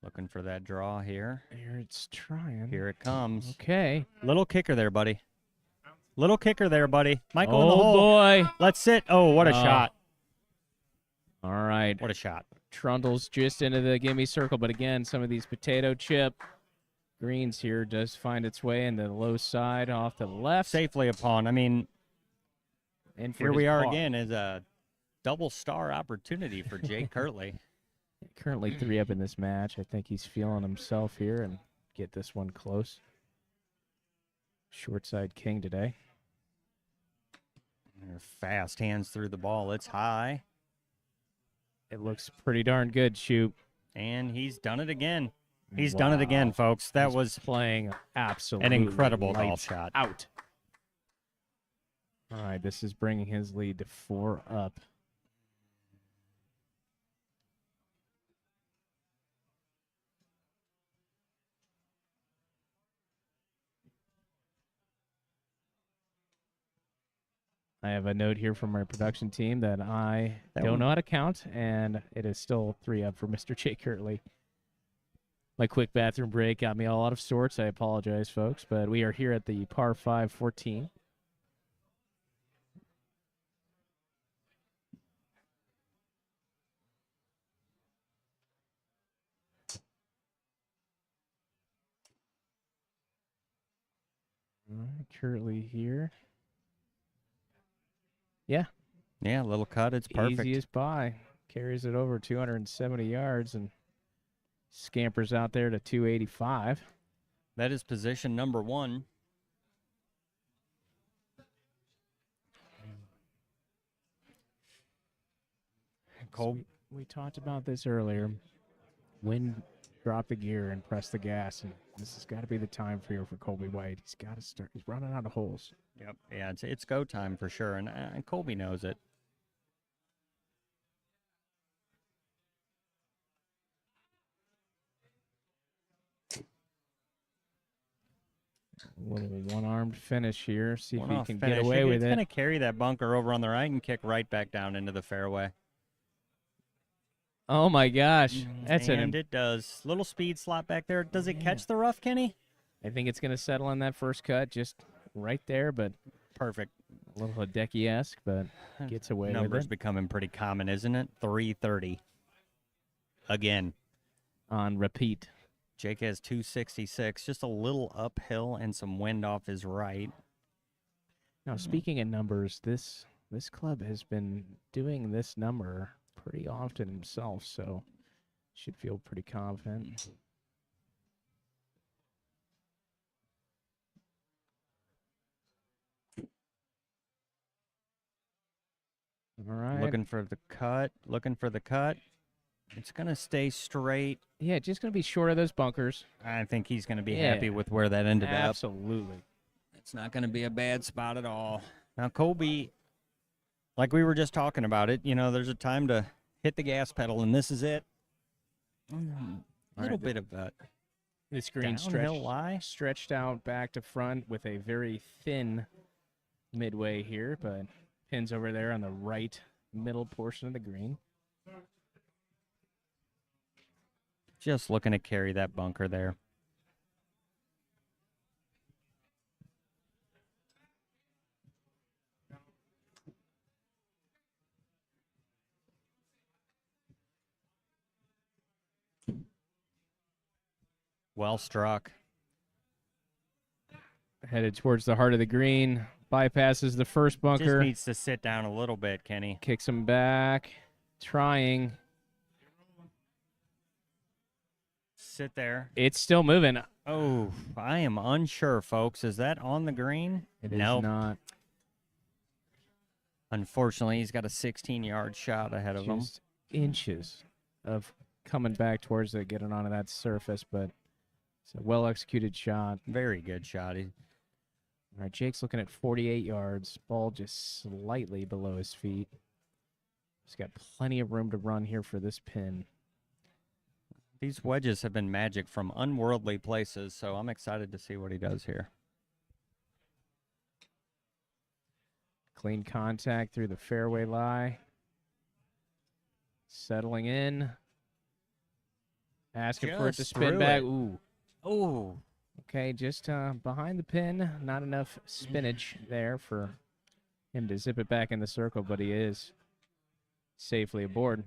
Looking for that draw here. Here it's trying. Here it comes. Okay. Little kicker there, buddy. Little kicker there, buddy. Michael in the Oh, hole. boy. Let's sit. Oh, what a shot. All right. What a shot. Trundles just into the gimme circle, but again, some of these potato chip greens here does find its way into the low side off the left. Safely upon. I mean, And for here his we are par. again as a double star opportunity for Jake Kirtley. Currently 3 up in this match. I think he's feeling himself here and get this one close. Short side king today. Fast hands through the ball. It's high. It looks pretty darn good, Shoot. And he's done it again. He's done it again, folks. That He's was playing absolutely an incredible golf lights shot. out. All right, this is bringing his lead to 4 up. I have a note here from our production team that I don't know how to count, and it is still 3 up for Mr. Jake Kirtley. My quick bathroom break got me all out of sorts. I apologize, folks, but we are here at the par 5 14. All right, Kirtley here. Yeah. Yeah, little cut. It's perfect. Easiest by. Carries it over 270 yards and scampers out there to 285. That is position number 1. Cole. We talked about this earlier. When drop the gear and press the gas, and this has got to be the time for Colby White. He's got to start. He's running out of holes. Yep. Yeah, it's go time for sure, and Colby knows it. A little one-armed finish here. See if he One-off can finish. get away with It's it. going to carry that bunker over on the right and kick right back down into the fairway. Oh my gosh, that's and it does. Little speed slot back there. Does it catch the rough, Kenny? I think it's going to settle on that first cut, just right there, but Perfect. a little Hideki-esque, but gets away with Numbers it. becoming pretty common, isn't it? 330. Again. On repeat. Jake has 266. Just a little uphill and some wind off his right. Now, speaking of numbers, this club has been doing this number pretty often himself, so should feel pretty confident. All right. Looking for the cut. Looking for the cut. It's going to stay straight. Yeah, just going to be short of those bunkers. I think he's going to be Yeah. happy with where that ended up. Absolutely. It's not going to be a bad spot at all. Now, Colby, like we were just talking about it, there's a time to hit the gas pedal, and this is it. A little bit of that. This green Downhill lie. stretched out back to front with a very thin midway here, but pins over there on the right middle portion of the green. Just looking to carry that bunker there. Well struck. Headed towards the heart of the green, bypasses the first Just bunker, needs to sit down a little bit, Kenny. kicks him back, trying. Sit there. It's still moving. Oh, I am unsure, folks. Is that on the green? It is Nope. not. Unfortunately, he's got a 16-yard shot ahead of him. Just inches of coming back towards it, getting onto that surface, but it's a well-executed shot. Very good shot. All right, Jake's looking at 48 yards. Ball just slightly below his feet. He's got plenty of room to run here for this pin. These wedges have been magic from unworldly places, so I'm excited to see what he does here. Clean contact through the fairway lie. Settling in. Asking for it to Just spin threw back. it. Ooh. Oh, Okay, just behind the pin. Not enough spinach there for him to zip it back in the circle, but he is safely aboard.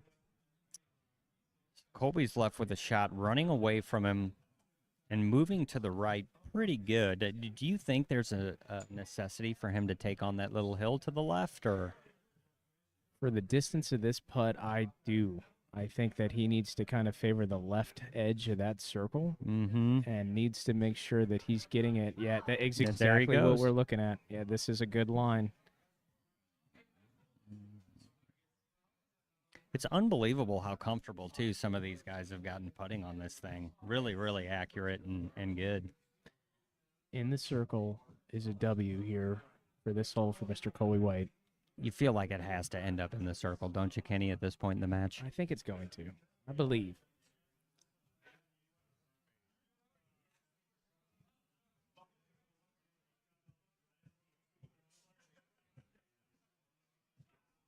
Colby's left with a shot running away from him and moving to the right pretty good. Do you think there's a necessity for him to take on that little hill to the left, or? For the distance of this putt, I do. I think that he needs to kind of favor the left edge of that circle Mm-hmm. and needs to make sure that he's getting it. Yeah, that is Yeah, there he exactly what goes. we're looking at. Yeah, this is a good line. It's unbelievable how comfortable, too, some of these guys have gotten putting on this thing. Really, really accurate and good. In the circle is a W here for this hole for Mr. Colby White. You feel like it has to end up in the circle, don't you, Kenny, at this point in the match? I think it's going to. I believe.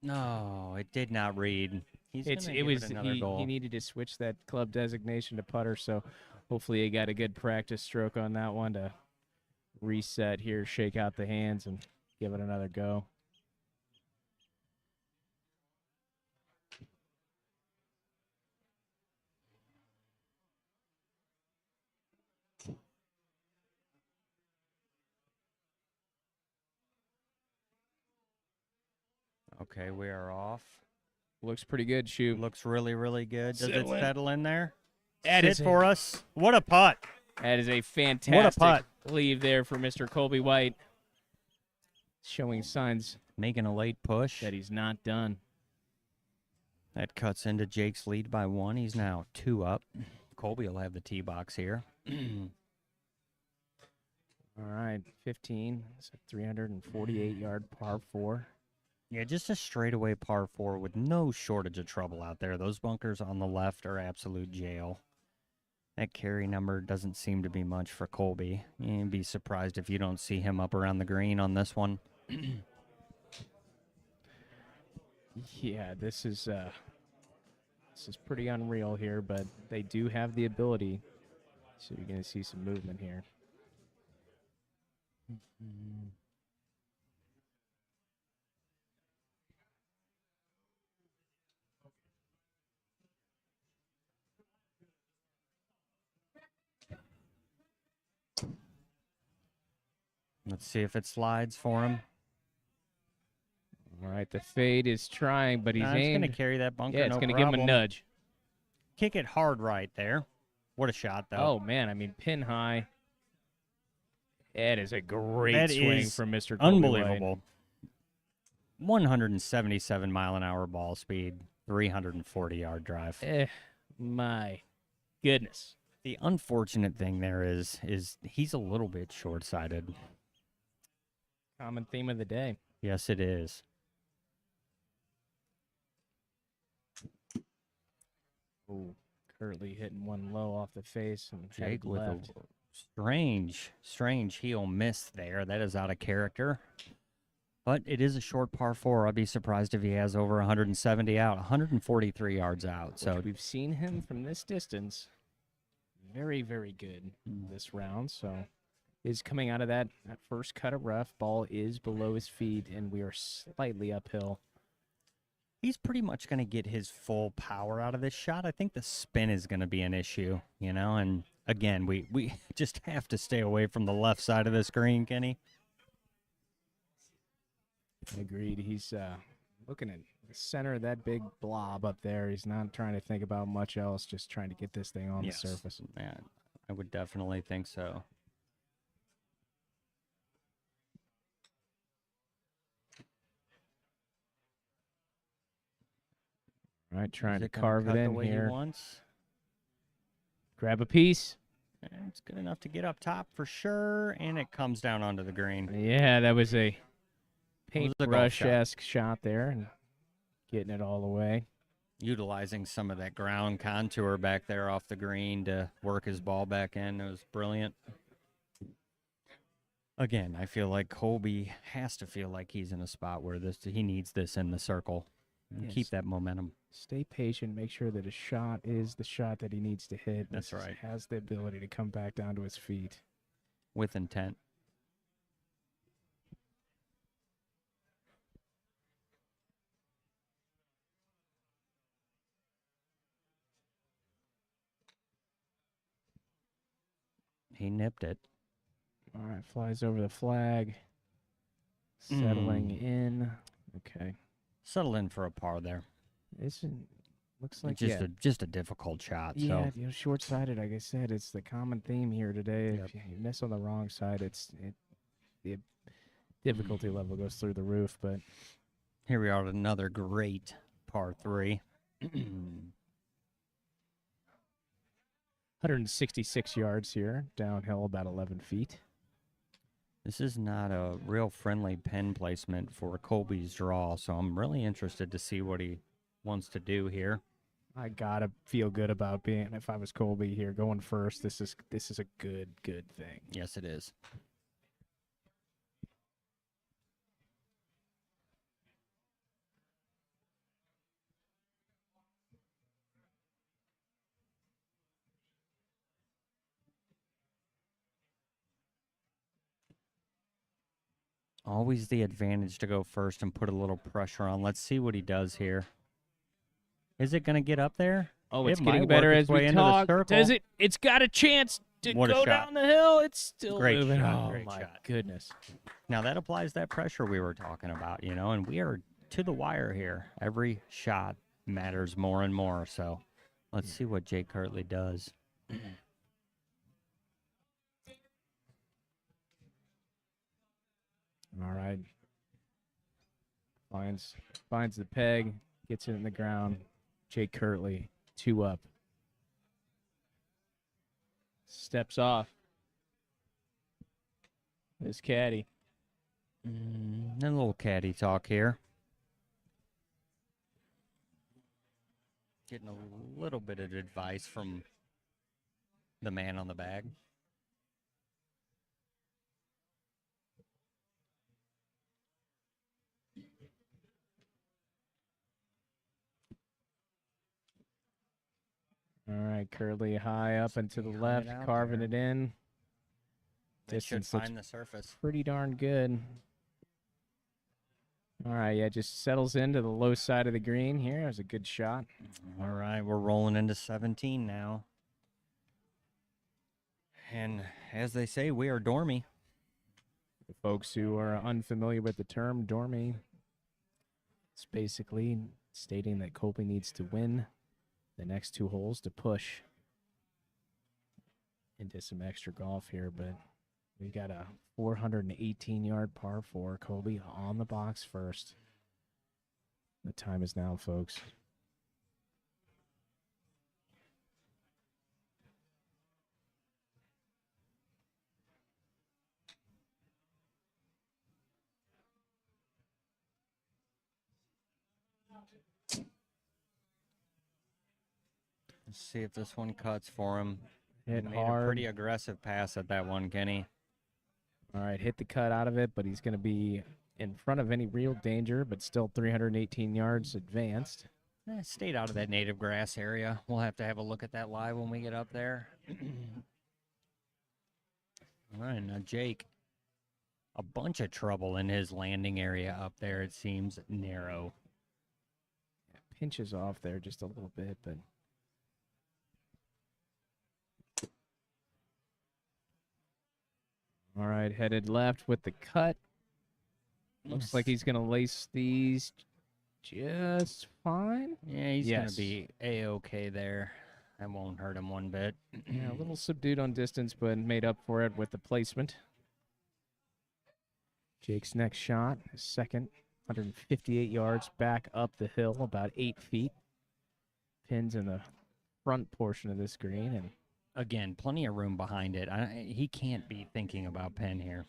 No, it did not read. He's It's gonna it give was it another goal. he needed to switch that club designation to putter, so hopefully he got a good practice stroke on that one to reset here, shake out the hands, and give it another go. Okay, we are off. Looks pretty good, Shoot. Looks really, really good. Does it Settle in. settle in there? That Sit is for us. What a putt. That is a fantastic putt. leave there for Mr. Colby White, showing signs Making a late push. that he's not done. That cuts into Jake's lead by 1. He's now 2 up. Colby will have the tee box here. All right, 15. It's a 348-yard par 4. Yeah, just a straightaway par 4 with no shortage of trouble out there. Those bunkers on the left are absolute jail. That carry number doesn't seem to be much for Colby. You'd be surprised if you don't see him up around the green on this one. Yeah, this is pretty unreal here, but they do have the ability, so you're going to see some movement here. Let's see if it slides for him. All right, the fade is trying, but he's It's aimed. going to carry that bunker. Yeah, it's no going to give him a problem. nudge. Kick it hard right there. What a shot, though. Oh, man, I mean, pin high. That is a great That swing is from Mr. Colby White. unbelievable. 177 mile an hour ball speed, 340-yard drive. My goodness. The unfortunate thing there is he's a little bit short-sighted. Common theme of the day. Yes, it is. Ooh, Kirtley hitting one low off the face and Jake headed with a left. strange heel miss there. That is out of character. But it is a short par 4. I'd be surprised if he has over 170 out, 143 yards out. So Which we've seen him from this distance. Very, very good this round. So is coming out of that first cut of rough. Ball is below his feet, and we are slightly uphill. he's pretty much going to get his full power out of this shot. I think the spin is going to be an issue, you know, and again, we just have to stay away from the left side of this green, Kenny. Agreed. He's looking at the center of that big blob up there. He's not trying to think about much else, just trying to get this thing on the surface. Yeah, I would definitely think so. All right, trying Is to it gonna carve cut it the in way he here. wants? Grab a piece. It's good enough to get up top for sure, and it comes down onto the green. Yeah, that was a was a golf shot. paintbrush-esque shot there, and getting it all the way. Utilizing some of that ground contour back there off the green to work his ball back in. It was brilliant. Again, I feel like Colby has to feel like he's in a spot where he needs this in the circle. And Yes. keep that momentum. Stay patient. Make sure that his shot is the shot that he needs to hit. That's right. Has the ability to come back down to his feet. With intent. He nipped it. All right, flies over the flag. Settling in. Okay. Settled in for a par there. This looks like Just a difficult shot. Yeah, So you know, short-sighted. Like I said, it's the common theme here today. Yep. If you miss on the wrong side, the difficulty level goes through the roof. But here we are at another great par 3. 166 yards here, downhill about 11 feet. This is not a real friendly pin placement for Colby's draw, so I'm really interested to see what he wants to do here. I gotta feel good about being. If I was Colby here, going first, this is a good thing. Yes, it is. Always the advantage to go first and put a little pressure on. Let's see what he does here. Is it going to get up there? Oh, It it's might getting work better its as way we into the talk. circle. Does it? It's got a chance to What a go shot. down the hill. It's still Great moving. shot, Oh great my shot. goodness. Now that applies that pressure we were talking about, you know, and we are to the wire here. Every shot matters more and more. So let's see what Jake Kirtley does. All right. Finds the peg, gets it in the ground. Jake Kirtley, 2 up. Steps off. This caddy. A little caddy talk here. Getting a little bit of advice from the man on the bag. All right, Kirtley high up and to the Behind left, it out carving there. it in. They should Distance looks find the surface. pretty darn good. All right, yeah, just settles into the low side of the green here. It was a good shot. All right, we're rolling into 17 now. And as they say, we are dormy. For folks who are unfamiliar with the term dormy, it's basically stating that Colby needs to win the next 2 holes to push into some extra golf here, but we got a 418-yard par 4. Colby on the box first. The time is now, folks. Let's see if this one cuts for him. Hit Made hard. a pretty aggressive pass at that one, Kenny. All right, hit the cut out of it, but he's going to be in front of any real danger, but still 318 yards advanced. Stayed out of that native grass area. We'll have to have a look at that live when we get up there. All right, now Jake. A bunch of trouble in his landing area up there. It seems narrow. Pinches off there just a little bit, but all right, headed left with the cut. Looks like he's going to lace these just fine. Yeah, he's going Yes. to be A-okay there. That won't hurt him one bit. Yeah, a little subdued on distance, but made up for it with the placement. Jake's next shot, his second, 158 yards back up the hill, about 8 feet. Pins in the front portion of this green, and Again, plenty of room behind it. He can't be thinking about pin here.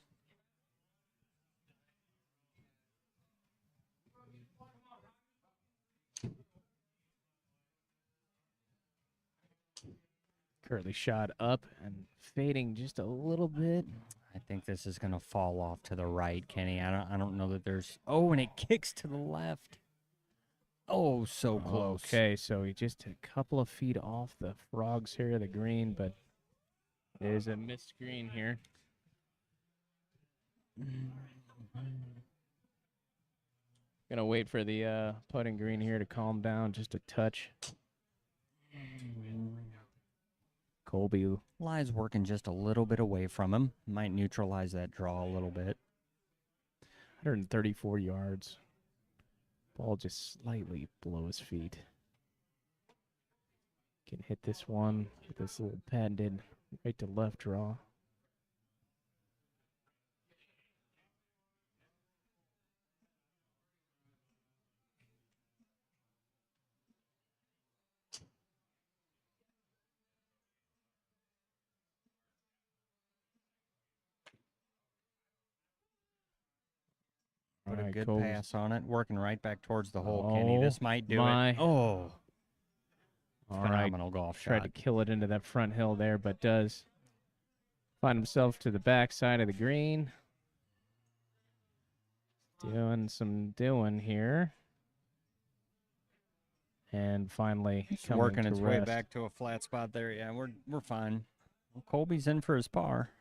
Kirtley shot up and fading just a little bit. I think this is going to fall off to the right, Kenny. I don't know that there's... Oh, and it kicks to the left. Oh, so close. Okay, so he just a couple of feet off the frogs here, the green, but there's a missed green here. Gonna wait for the putting green here to calm down just a touch. Colby Lie's working just a little bit away from him. Might neutralize that draw a little bit. 134 yards. Ball just slightly below his feet. Can hit this one with this little patented right to left draw. Put All a right, good Colby. pass on it. Working right back towards the hole, Kenny. This Oh, might do my. it. Oh, All right, phenomenal golf tried shot. to kill it into that front hill there, but does find himself to the back side of the green. Doing some doing here. And finally It's coming working to its way rest. back to a flat spot there. Yeah, we're fine. Well, Colby's in for his par.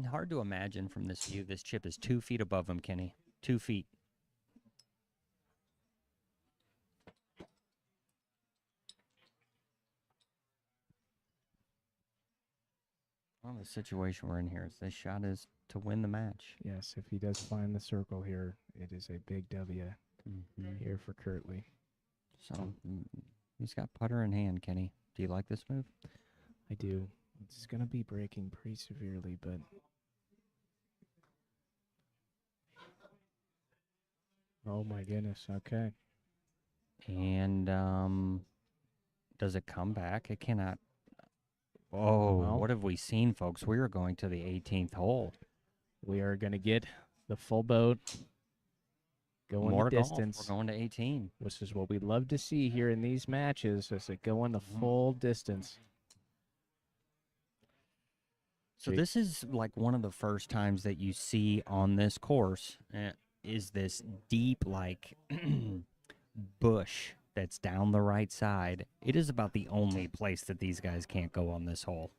Hard to imagine from this view. This chip is 2 feet above him, Kenny. 2 feet. Well, the situation we're in here is this shot is to win the match. Yes, if he does find the circle here, it is a big W here for Kirtley. So he's got putter in hand, Kenny. Do you like this move? I do. It's going to be breaking pretty severely, but oh my goodness, okay. And does it come back? It cannot. Oh, Well. what have we seen, folks? We are going to the 18th hole. We are going to get the full boat Going More the golf. distance, We're going to 18. which is what we love to see here in these matches, is it going the full distance. So this is like one of the first times that you see on this course is this deep like bush that's down the right side. It is about the only place that these guys can't go on this hole.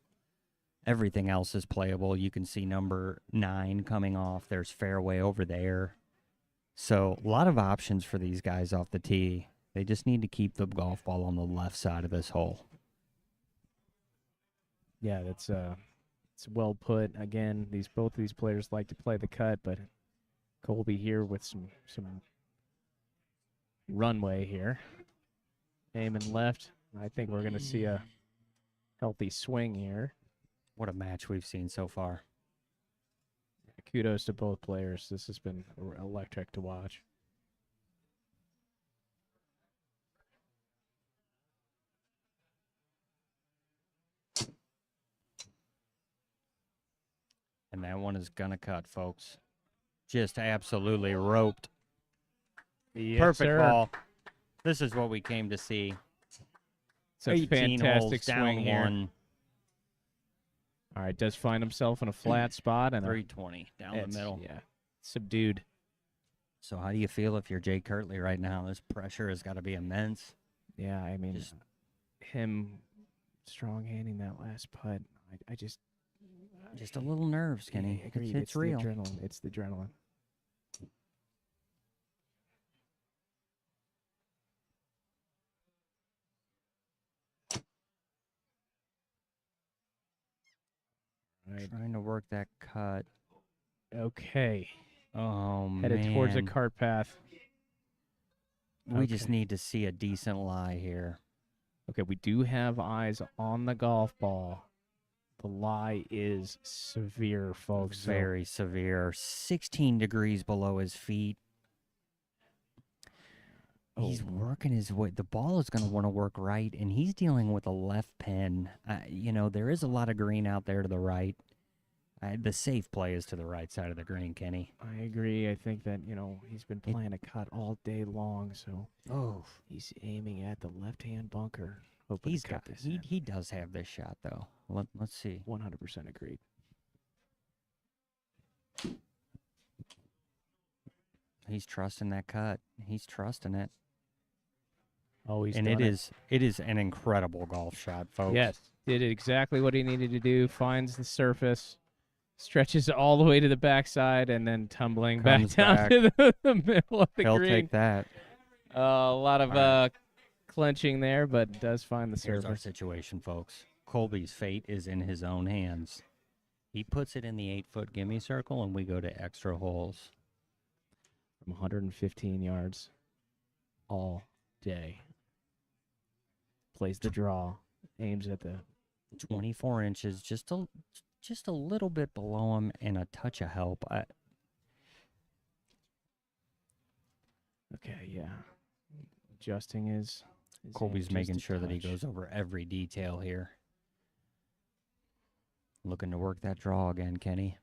Everything else is playable. You can see number 9 coming off. There's fairway over there. So a lot of options for these guys off the tee. They just need to keep the golf ball on the left side of this hole. Yeah, that's it's well put. Again, both of these players like to play the cut, but Colby here with some runway here. Aiming left. I think we're going to see a healthy swing here. What a match we've seen so far. Kudos to both players. This has been electric to watch. And that one is gonna cut, folks. Just absolutely roped. Yes, Perfect sir. ball. This is what we came to see. It's a 18 fantastic holes, swing down here. 1, All right, does find himself in a flat spot and 320 down the middle. Yeah, subdued. So how do you feel if you're Jay Kirtley right now? This pressure has got to be immense. Yeah, I mean, Just- him strong-handing that last putt. I just Just a little nerves, Kenny. I agree. It's real. The adrenaline. It's the adrenaline. Right. Trying to work that cut. Okay. Oh, Headed towards a man. cart path. We just Okay. need to see a decent lie here. Okay, we do have eyes on the golf ball. The lie is severe, folks. so- Very severe. 16 degrees below his feet. He's Oh. working his way. The ball is going to want to work right, and he's dealing with a left pin. There is a lot of green out there to the right. The safe play is to the right side of the green, Kenny. I agree. I think that, he's been playing a cut all day long, so Oh, he's aiming at the left-hand bunker. Hoping he's to got cut this he in. he does have this shot though. Let's see. 100% agreed. He's trusting that cut. He's trusting it, Oh, he's and done it is an incredible golf shot, folks. Yes, did exactly what he needed to do. Finds the surface, stretches all the way to the backside, and then tumbling back Comes down back. to the middle of the He'll green. take that. A lot of All right. clenching there, but does find the Here's our surface. situation, folks. Colby's fate is in his own hands. He puts it in the 8-foot gimme circle, and we go to extra holes. From 115 yards all day. Plays the draw, aims at the 24 inches, just a little bit below him, and a touch of help. Okay, yeah. Adjusting his Colby's aim making just a sure that he touch. goes over every detail here. Looking to work that draw again, Kenny.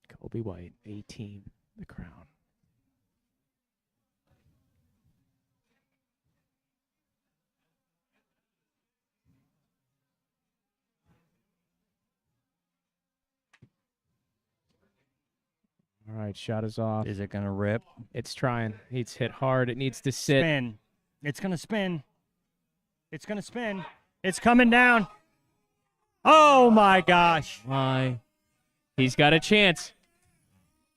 Colby White, 18, the crown. All right, shot is off. Is it going to rip? It's trying. It's hit hard. It needs to sit. Spin. It's going to spin. It's going to spin. It's coming down. Oh, my gosh. Why? He's got a chance.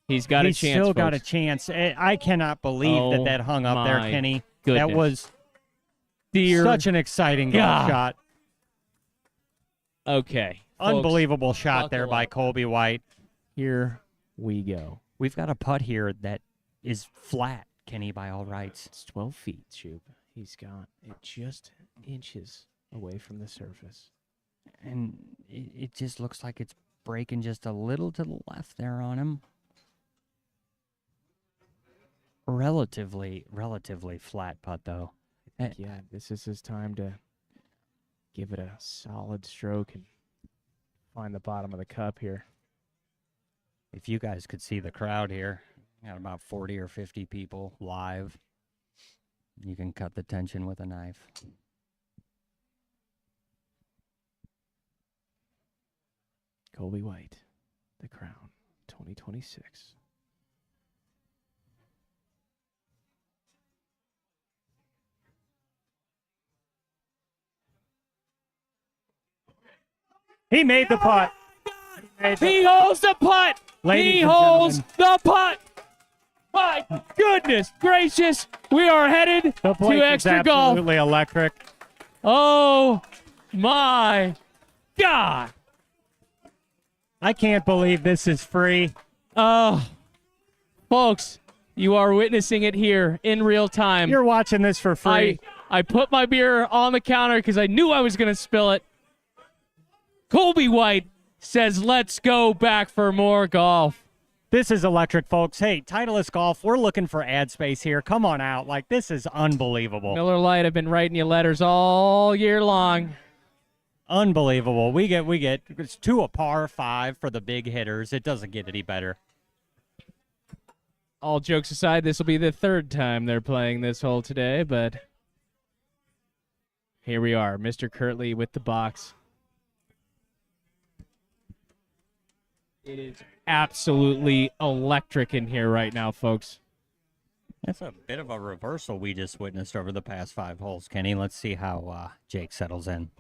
He's got He's a chance. still got a folks. chance. I cannot believe Oh, that hung up there, my Kenny. goodness. That was Dear such an exciting golf God. shot. Okay. folks, Unbelievable shot there buckle by up. Colby White. Here we go. We've got a putt here that is flat, Kenny, by all rights. It's 12 feet, Shoop. He's got it just inches away from the surface. And it just looks like it's breaking just a little to the left there on him. Relatively flat putt, though. Yeah, this is his time to give it a solid stroke and find the bottom of the cup here. If you guys could see the crowd here, got about 40 or 50 people live. You can cut the tension with a knife. Colby White, the Crown, 2026. He made the putt. He holds the putt. Ladies He and holds gentlemen. the putt. My goodness gracious. We are headed The to place is extra golf. absolutely electric. Oh, my God. I can't believe this is free. Oh, folks, you are witnessing it here in real time. You're watching this for free. I put my beer on the counter because I knew I was going to spill it. Colby White says, let's go back for more golf. This is electric, folks. Hey, Titleist Golf, we're looking for ad space here. Come on out. Like, this is unbelievable. Miller Lite, I've been writing you letters all year long. Unbelievable. We get it's 2 a par 5 for the big hitters. It doesn't get any better. All jokes aside, this will be the 3rd time they're playing this hole today, but here we are, Mr. Kirtley with the box. It is absolutely electric in here right now, folks. That's a bit of a reversal we just witnessed over the past 5 holes, Kenny. Let's see how Jake settles in.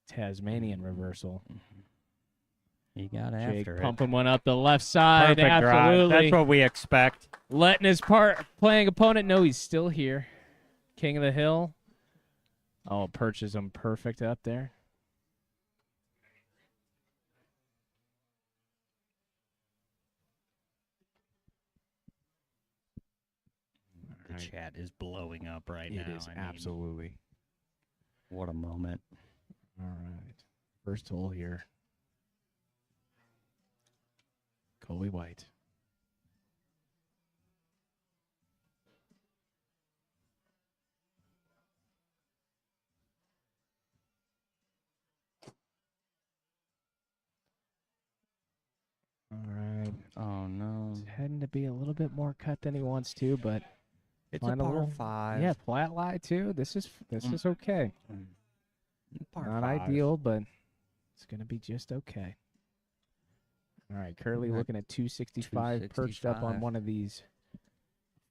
Tasmanian reversal. He got Jake after it. pumping one up the left side. Perfect drive. Absolutely. That's what we expect. Letting his playing opponent know he's still here. King of the hill. Oh, perches him perfect up there. The chat is blowing up right now. It is I mean, absolutely. what a moment. All right. First hole here. Colby White. All right. Oh, no. It's heading to be a little bit more cut than he wants to, but It's a find par little- 5. yeah, flat lie too. This is okay. Par Not 5. ideal, but it's gonna be just okay. All right, Curley looking at 265, perched up on 265. one of these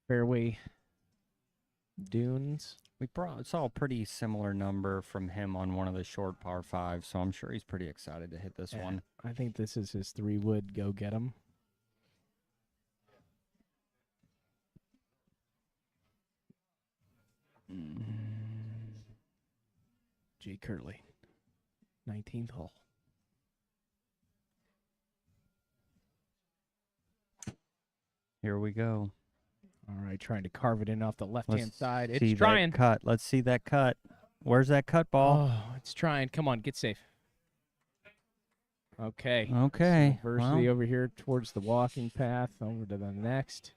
fairway dunes. We saw a pretty similar number from him on one of the short par 5s, so I'm sure he's pretty excited to hit this Yeah, one. I think this is his 3-wood go get him. Jay Kirtley, 19th hole. Here we go. All right, trying to carve it in off the left-hand Let's side. see It's trying. that cut. Let's see that cut. Where's that cut ball? Oh, it's trying. Come on, get safe. Okay. Okay. Diversity well, over here towards the walking path. Over to the next.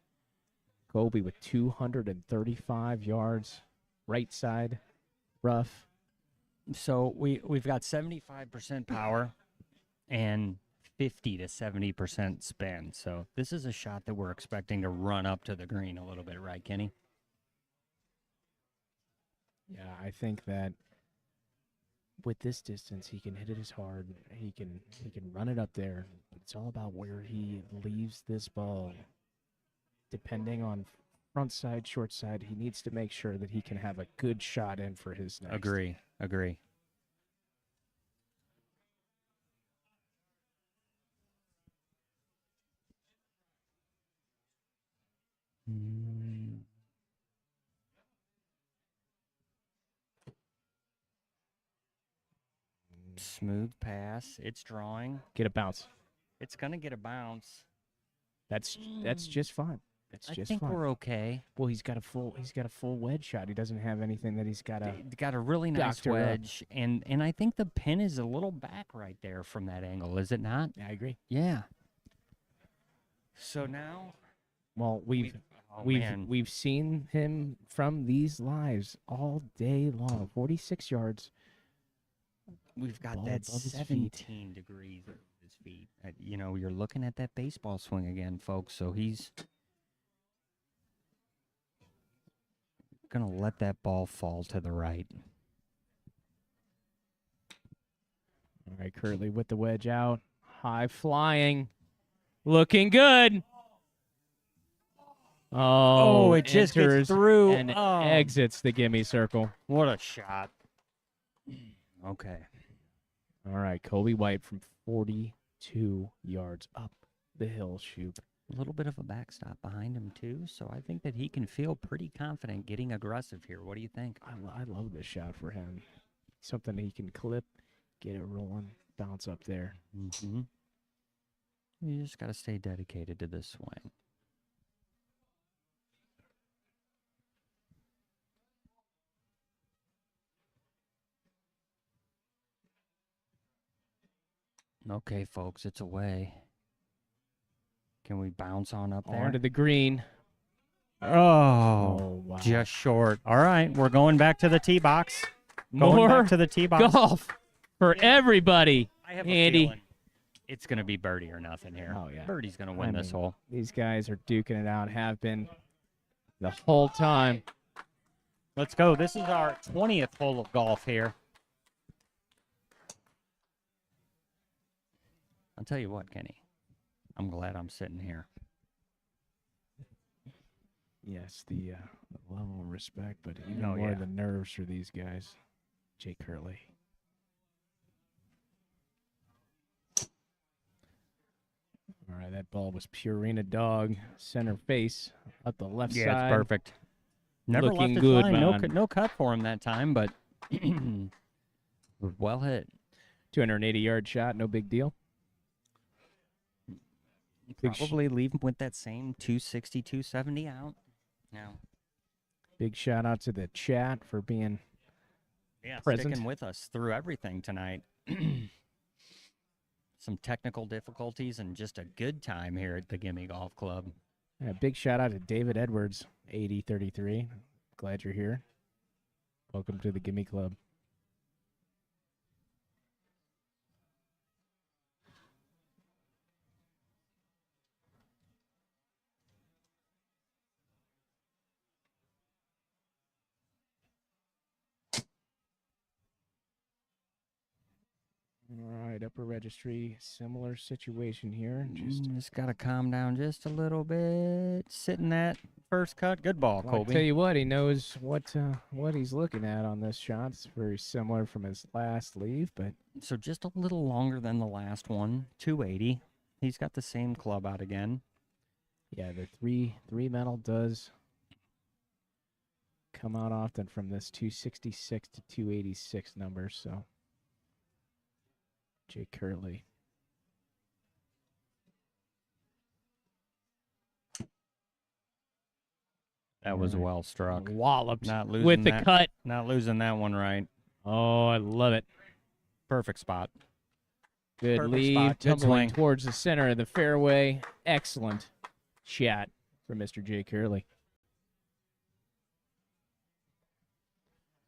Colby with 235 yards. Right side. Rough. so we've got 75% power and 50 to 70% spin. So this is a shot that we're expecting to run up to the green a little bit, right, Kenny? Yeah, I think that with this distance, he can hit it as hard. He can run it up there. It's all about where he leaves this ball. Depending on front side, short side, he needs to make sure that he can have a good shot in for his next. Agree. Smooth pass. It's drawing. Get a bounce. It's gonna get a bounce. That's just fine. That's I just think fine. we're okay. Well, he's got a full wedge shot. He doesn't have anything that he's got to. Got a really nice doctor up. wedge, and I think the pin is a little back right there from that angle, is it not? I agree. Yeah. So now, Well, oh, man. we've seen him from these lives all day long. 46 yards. we've got Ball that above his feet. 17 degrees at his feet. You know, you're looking at that baseball swing again, folks. So he's going to let that ball fall to the right. All right, Kirtley with the wedge out. High flying. Looking good. Oh, it just gets enters through. and Oh. exits the gimme circle. What a shot. Okay. All right, Colby White from 42 yards up the hill, Shoop. A little bit of a backstop behind him, too. So I think that he can feel pretty confident getting aggressive here. What do you think? I love this shot for him. Something he can clip, get it rolling, bounce up there. Mm-hmm. You just got to stay dedicated to this swing. Okay, folks, it's away. Can we bounce on up there? Onto the green. Oh, wow. just short. All right, we're going back to the tee box. Going More back to the tee box. golf for everybody. I have Andy. a feeling it's going to be birdie or nothing here. Oh, yeah. Birdie's going to win I this mean, hole. These guys are duking it out, have been the whole time. Let's go. This is our 20th hole of golf here. I'll tell you what, Kenny. I'm glad I'm sitting here. Yes, the level of respect, but even Oh, more yeah. the nerves for these guys. Jake Kirtley. All right, that ball was Purina Dog, center face, up the left Yeah, side. it's perfect. Never Looking left it good, flying. man. No cut for him that time, but well hit. 280-yard shot, no big deal. Big Probably leave him with that same 260, 270 out. Now, Big shout out to the chat for being present. sticking with us through everything tonight. Some technical difficulties and just a good time here at the Gimme Golf Club. Yeah, big shout out to David Edwards, 8033. Glad you're here. Welcome to the Gimme Club. All right, upper registry, similar situation here. Just got to calm down just a little bit. Sitting that first cut. Good ball, Well, I Colby. tell you what, he knows what he's looking at on this shot. It's very similar from his last leave, but So just a little longer than the last one. 280. He's got the same club out again. yeah, the three metal does come out often from this 266 to 286 number. So, Jake Kirtley. That was Alright. well struck. Walloped Not losing with the that. cut. Not losing that one right. Oh, I love it. Perfect spot. Good Perfect lead, spot. Good tumbling swing. towards the center of the fairway. Excellent shot for Mr. Jake Kirtley.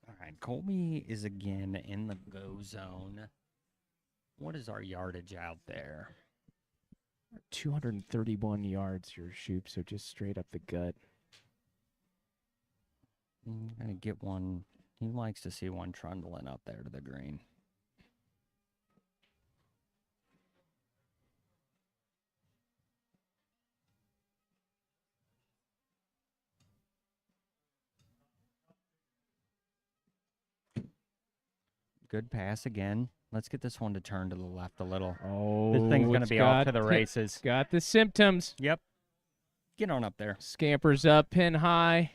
All right, Colby is again in the go zone. What is our yardage out there? 231 yards your shoot, so just straight up the gut. Gonna get one. He likes to see one trundling up there to the green. Good pass again. Let's get this one to turn to the left a little. Oh, This thing's gonna it's be off to got the races. Got the symptoms. Yep. Get on up there. Scampers up, pin high.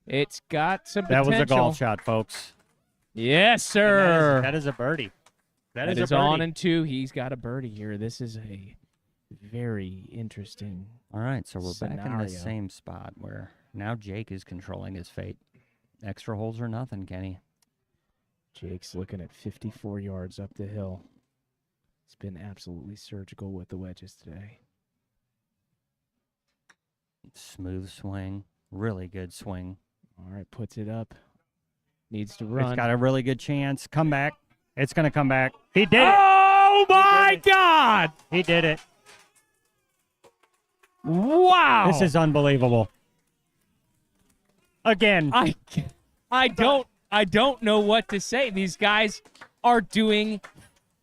It's got some That potential. was a golf shot, folks. Yes, And sir. that is a birdie. That is is a birdie. on and two. He's got a birdie here. This is a very interesting. All right, so we're back in the scenario. same spot where now Jake is controlling his fate. Extra holes or nothing, Kenny. Jake's looking at 54 yards up the hill. It's been absolutely surgical with the wedges today. Smooth swing. Really good swing. All right, puts it up. Needs to It's run. got a really good chance. Come back. It's going to come back. He did it. Oh, my God. He did it. Wow. This is unbelievable. Again. I don't know what to say. These guys are doing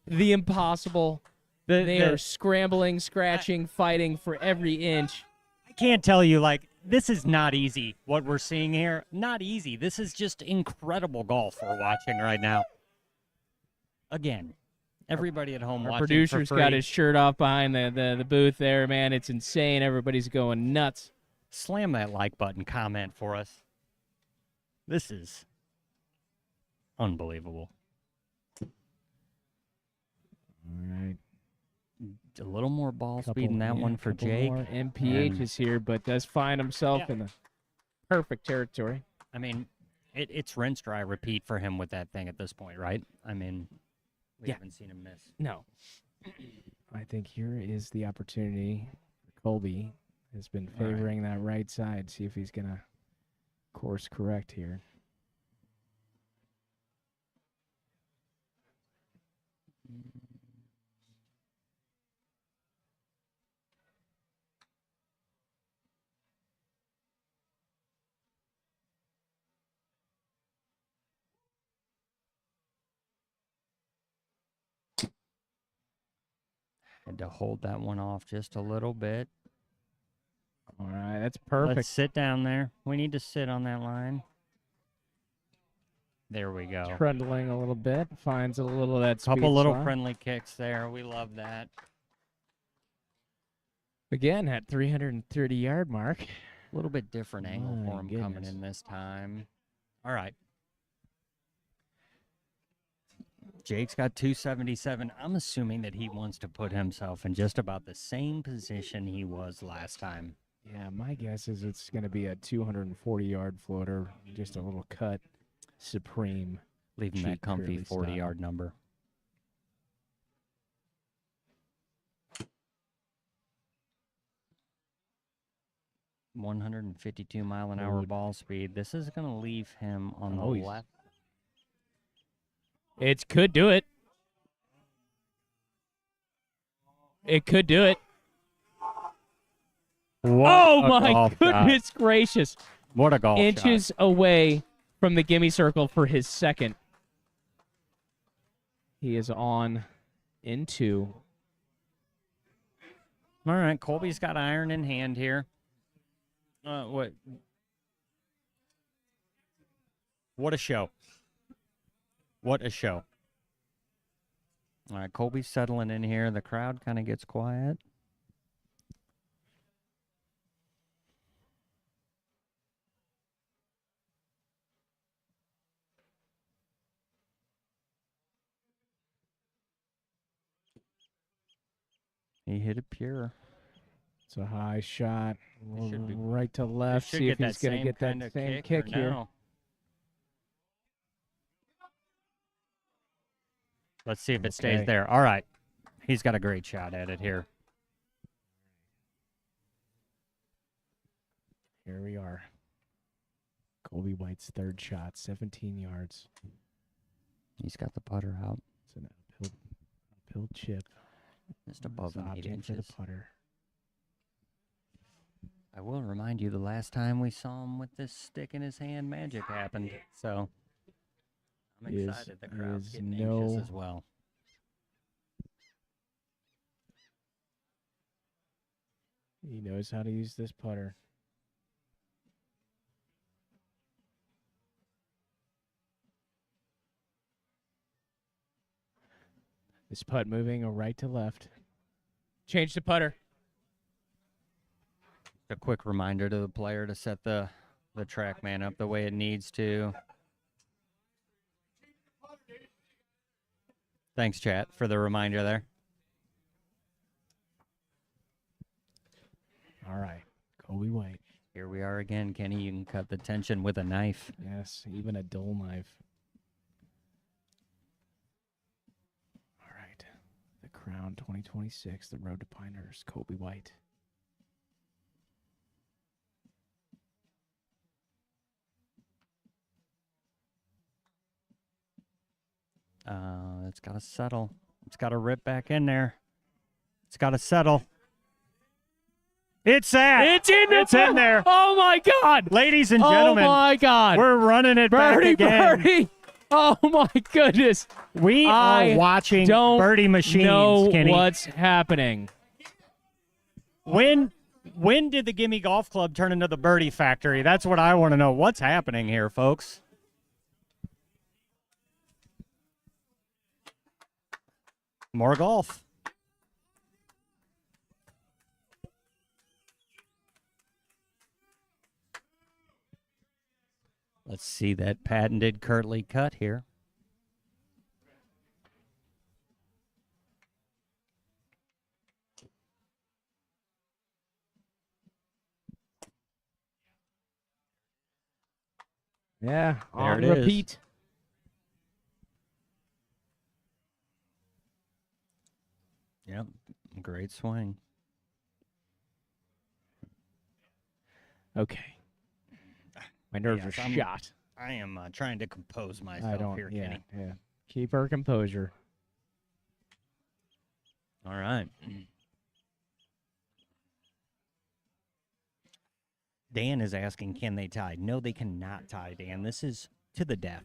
the impossible. They are scrambling, scratching, fighting for every inch. I can't tell you, like, this is not easy, what we're seeing here. Not easy. This is just incredible golf we're watching right now. Again, everybody at home Our watching producer's for free. got his shirt off behind the booth there, man. It's insane. Everybody's going nuts. Slam that like button, comment for us. This is unbelievable. All right. A little more ball speed in that one for Jake. More MPH is here, but does find himself Yeah. in the perfect territory. I mean, it's rinse, dry, repeat for him with that thing at this point, right? I mean, we haven't seen him miss. No. I think here is the opportunity. Colby has been All right. favoring that right side. See if he's going to course correct here. Had to hold that one off just a little bit. All right, that's perfect. Let's sit down there. We need to sit on that line. There we go. Trundling a little bit, finds a little of that speed Couple little slot. friendly kicks there. We love that. Again, at 330-yard mark. A little bit different angle My for him coming goodness. in this time. All right. Jake's got 277. I'm assuming that he wants to put himself in just about the same position he was last time. Yeah, my guess is it's going to be a 240-yard floater, just a little cut, supreme. Leaving Cheap that comfy Kirtley 40-yard number. $152-mile-an-hour Good. ball speed. This is going to leave him on Oh, the he's- left. It could do it. It could do it. Oh, my goodness gracious. What a golf Inches shot. away from the gimme circle for his second. He is on into. All right, Colby's got iron in hand here. What a show. What a show. All right, Colby's settling in here. The crowd kind of gets quiet. He hit it pure. It's a high shot. should be- Right to left. Should See if get he's that going to same get that kind of same or kick here. no? Let's see if it stays Okay. there. All right. He's got a great shot at it here. Here we are. Colby White's third shot, 17 yards. He's got the putter out. It's an uphill chip. Just above He's 8 opting for the inches. putter. I will remind you, the last time we saw him with this stick in his hand, magic happened. So I'm Is- excited. The crowd's is getting no- anxious as well. He knows how to use this putter. This putt moving a right to left. Change the putter. A quick reminder to the player to set the trackman up the way it needs to. Thanks, chat, for the reminder there. All right. Colby White. Here we are again, Kenny. You can cut the tension with a knife. Yes, even a dull knife. All right. The Crown 2026, the road to Pinehurst, Colby White. It's got to settle. It's got to rip back in there. It's got to settle. It's that. It's in there. It's in there. Oh, my God. Ladies and gentlemen, Oh, my God. we're running it back again. Birdie. Oh, my goodness. We are watching birdie machines, know Kenny. what's happening. When did the Gimme Golf Club turn into the birdie factory? That's what I want to know. What's happening here, folks? More golf. Let's see that patented Kirtley cut here. Yeah, There on it is. repeat. Yep, great swing. Okay. My nerves Yes, are I'm- shot. I am trying to compose I myself don't. here, Yeah, Kenny. yeah. Keep our composure. All right. Dan is asking, can they tie? No, they cannot tie, Dan. This is to the death.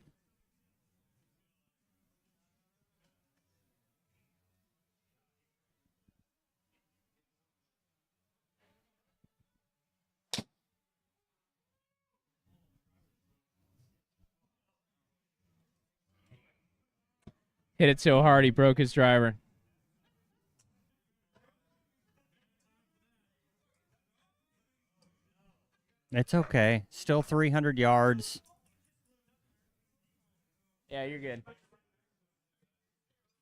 Hit it so hard he broke his driver. It's okay. Still 300 yards. Yeah, you're good.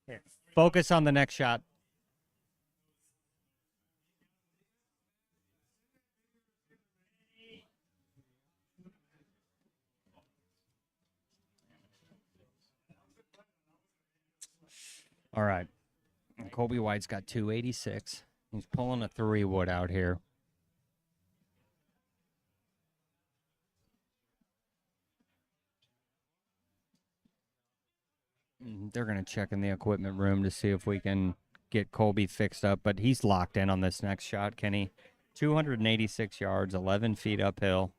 Here. Focus on the next shot. All right. Colby White's got 286. He's pulling a 3-wood out here. They're going to check in the equipment room to see if we can get Colby fixed up, but he's locked in on this next shot, Kenny. 286 yards, 11 feet uphill.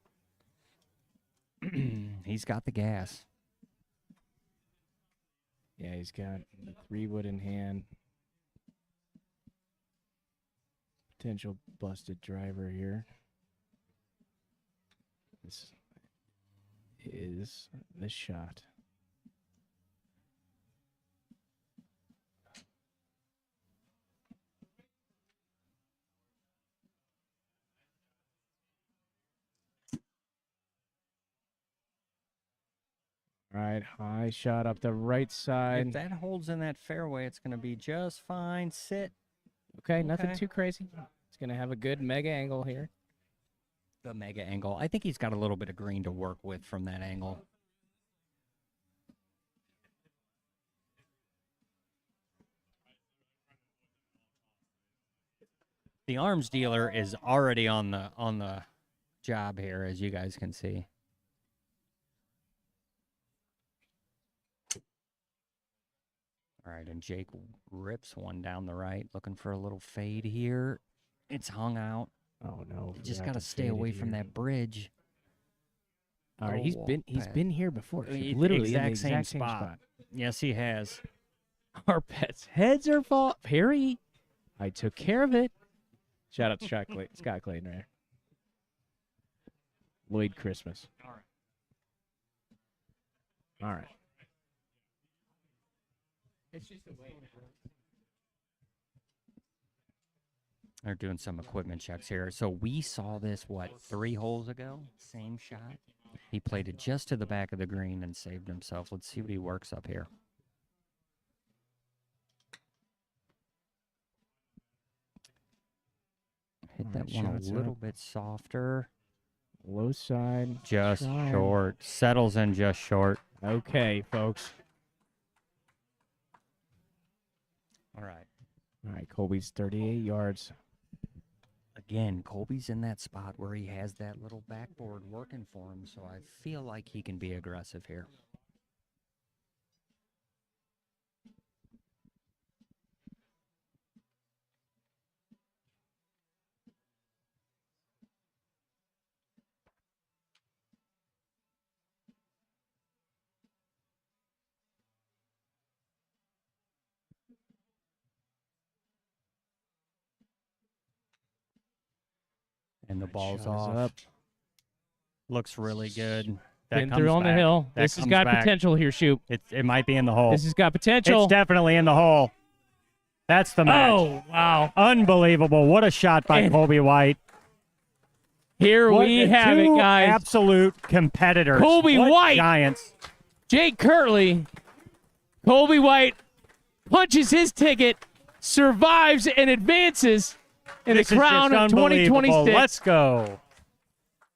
He's got the gas. Yeah, he's got the 3-wood in hand. Potential busted driver here. This is the shot. All right, high shot up the right side. If that holds in that fairway, it's going to be just fine. Sit. Okay, nothing Okay. too crazy. It's going to have a good mega angle here. The mega angle. I think he's got a little bit of green to work with from that angle. The arms dealer is already on the job here, as you guys can see. All right, and Jake rips one down the right, looking for a little fade here. It's hung out. Oh no! You just got to stay away from that bridge. All right, Little walk he's past. been here before. E- Literally in the exact same exact same spot. spot. Yes, he has. Our pets' heads are fall. Perry, I took care of it. Shout out to Scott Clayton right here. Lloyd Christmas. All right. All right. It's just a way. They're doing some equipment checks here. So we saw this, 3 holes ago? Same shot. He played it just to the back of the green and saved himself. Let's see what he works up here. Hit All that right, one a shots little up. bit softer. Low side. Just trying. short. Settles in just short. Okay, folks. All right. All right, Colby's 38 yards. Again, Colby's in that spot where he has that little backboard working for him, so I feel like he can be aggressive here. And the ball's Shows off. up. Looks really good. That Been comes through on the back. hill. That This has comes got back. potential here, Shoot. It might be in the hole. This has got potential. It's definitely in the hole. That's the match. Oh, wow. Unbelievable. What a shot by And- Colby White. Here we have it, Two guys. absolute competitors. Colby What White. Giants. Jake Kirtley. Colby White punches his ticket, survives, and advances in This the is crown just of unbelievable. 2026. Let's go.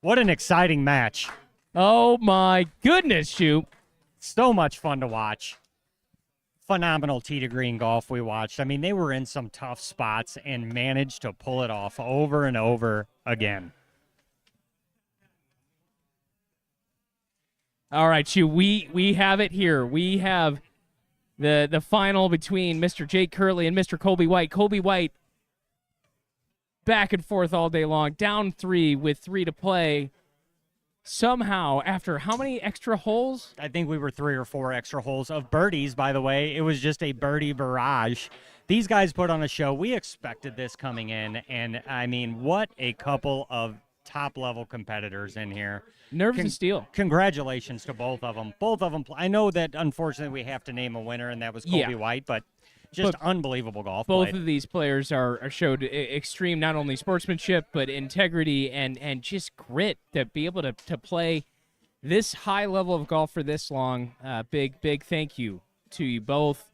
What an exciting match. Oh, my goodness, Shoot. So much fun to watch. Phenomenal tee to green golf we watched. I mean, they were in some tough spots and managed to pull it off over and over again. All right, Shoot. We have it here. We have the final between Mr. Jake Kirtley and Mr. Colby White. Colby White back and forth all day long, down 3 with 3 to play. Somehow, after how many extra holes? I think we were 3 or 4 extra holes of birdies, by the way. It was just a birdie barrage. These guys put on a show. We expected this coming in, and I mean, what a couple of top-level competitors in here. Nerves of steel. Congratulations to both of them. Both of them. I know that, unfortunately, we have to name a winner, and that was Colby Yeah. White, but just unbelievable golf Both played. of these players are showed extreme not only sportsmanship but integrity and just grit to be able to play this high level of golf for this long. Big thank you to you both.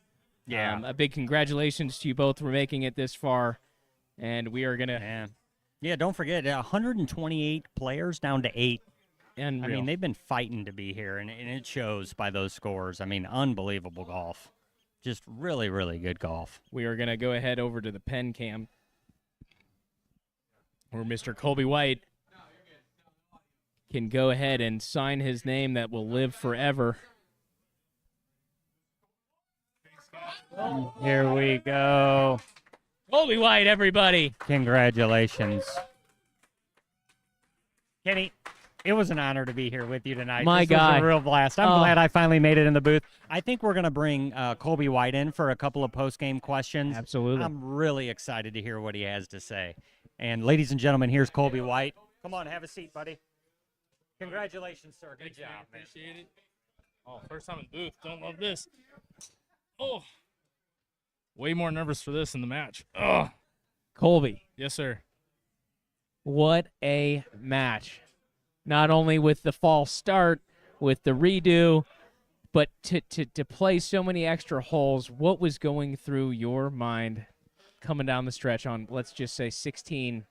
Yeah. A big congratulations to you both for making it this far, and we are gonna. Yeah, don't forget, 128 players down to 8. Unreal. I mean, they've been fighting to be here, and it shows by those scores. I mean, unbelievable golf. Just really, really good golf. We are gonna go ahead over to the pen cam, where Mr. Colby White can go ahead and sign his name that will live forever. Here we go. Colby White, everybody. Congratulations. Kenny, it was an honor to be here with you tonight. My this guy. was a real blast. I'm glad I finally made it in the booth. I think we're going to bring Colby White in for a couple of post-game questions. Absolutely. I'm really excited to hear what he has to say. And ladies and gentlemen, here's Colby White. Come on, have a seat, buddy. Congratulations, sir. Good job, man. Appreciate it. Oh, first time in the booth. Don't love this. Oh. Way more nervous for this in the match. Oh. Colby, Yes, sir. what a match. Not only with the false start, with the redo, but to play so many extra holes. What was going through your mind coming down the stretch on, let's just say, 16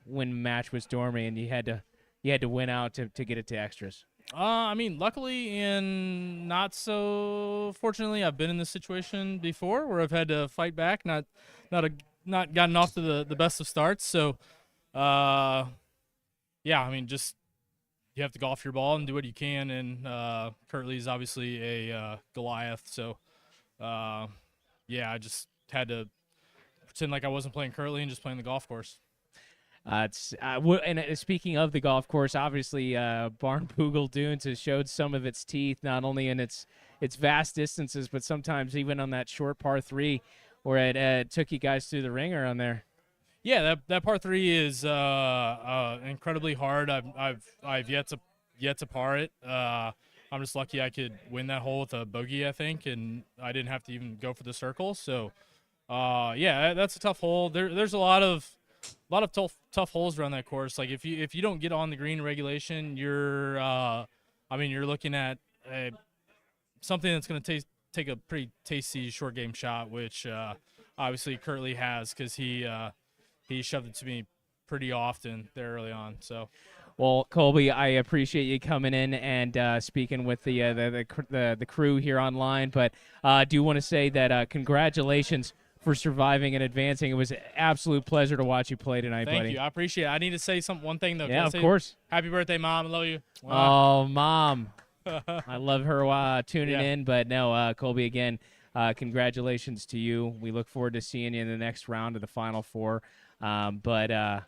when match was dormant and you had to win out to get it to extras? I mean, luckily and not so fortunately, I've been in this situation before where I've had to fight back, not gotten off to the best of starts. So, yeah, I mean, just you have to golf your ball and do what you can. And Kirtley's obviously a Goliath, so yeah, I just had to pretend like I wasn't playing Kirtley and just playing the golf course. Speaking of the golf course, obviously Barnbougle Dunes has showed some of its teeth, not only in its vast distances, but sometimes even on that short par 3 where it took you guys through the ringer on there. Yeah, that par 3 is incredibly hard. I've yet to par it. I'm just lucky I could win that hole with a bogey, I think, and I didn't have to even go for the circle. So, yeah, that's a tough hole. There's a lot of tough holes around that course. Like if you don't get on the green regulation, you're looking at something that's going to take a pretty tasty short game shot, which obviously Kirtley has because he shoved it to me pretty often there early on. So, well, Colby, I appreciate you coming in and speaking with the crew here online, but I do want to say that congratulations for surviving and advancing. It was an absolute pleasure to watch you play tonight, buddy. Thank you. I appreciate it. I need to say one thing, though. Yeah, of course. Happy birthday, Mom. I love you. Oh, Mom. I love her tuning in. But no, Colby, again, congratulations to you. We look forward to seeing you in the next round of the Final Four. But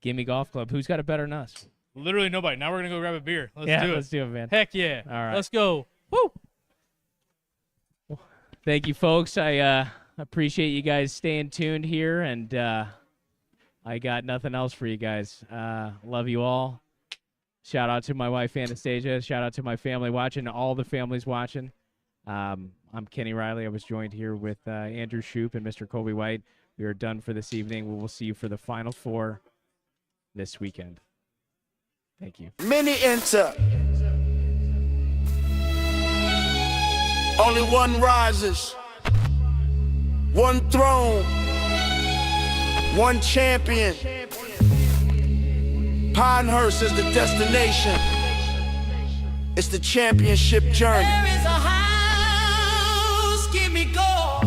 Gimme Golf Club, who's got it better than us? Literally nobody. Now we're going to go grab a beer. Let's do it. Let's do it, man. Heck yeah. All right. Let's go. Woo! Thank you, folks. I appreciate you guys staying tuned here, and I I got nothing else for you guys. Love you all. Shout out to my wife, Anastasia. Shout out to my family watching, all the families watching. I'm Kenny Riley. I was joined here with Andrew Shoup and Mr. Colby White. We are done for this evening. We will see you for the Final Four this weekend. Thank you. Many enter. Only one rises. One throne. One champion. Pinehurst is the destination. It's the championship journey. There is a house, give me gold.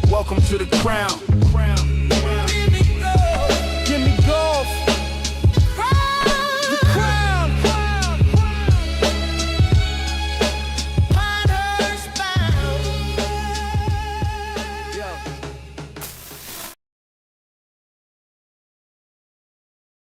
Welcome to the crown.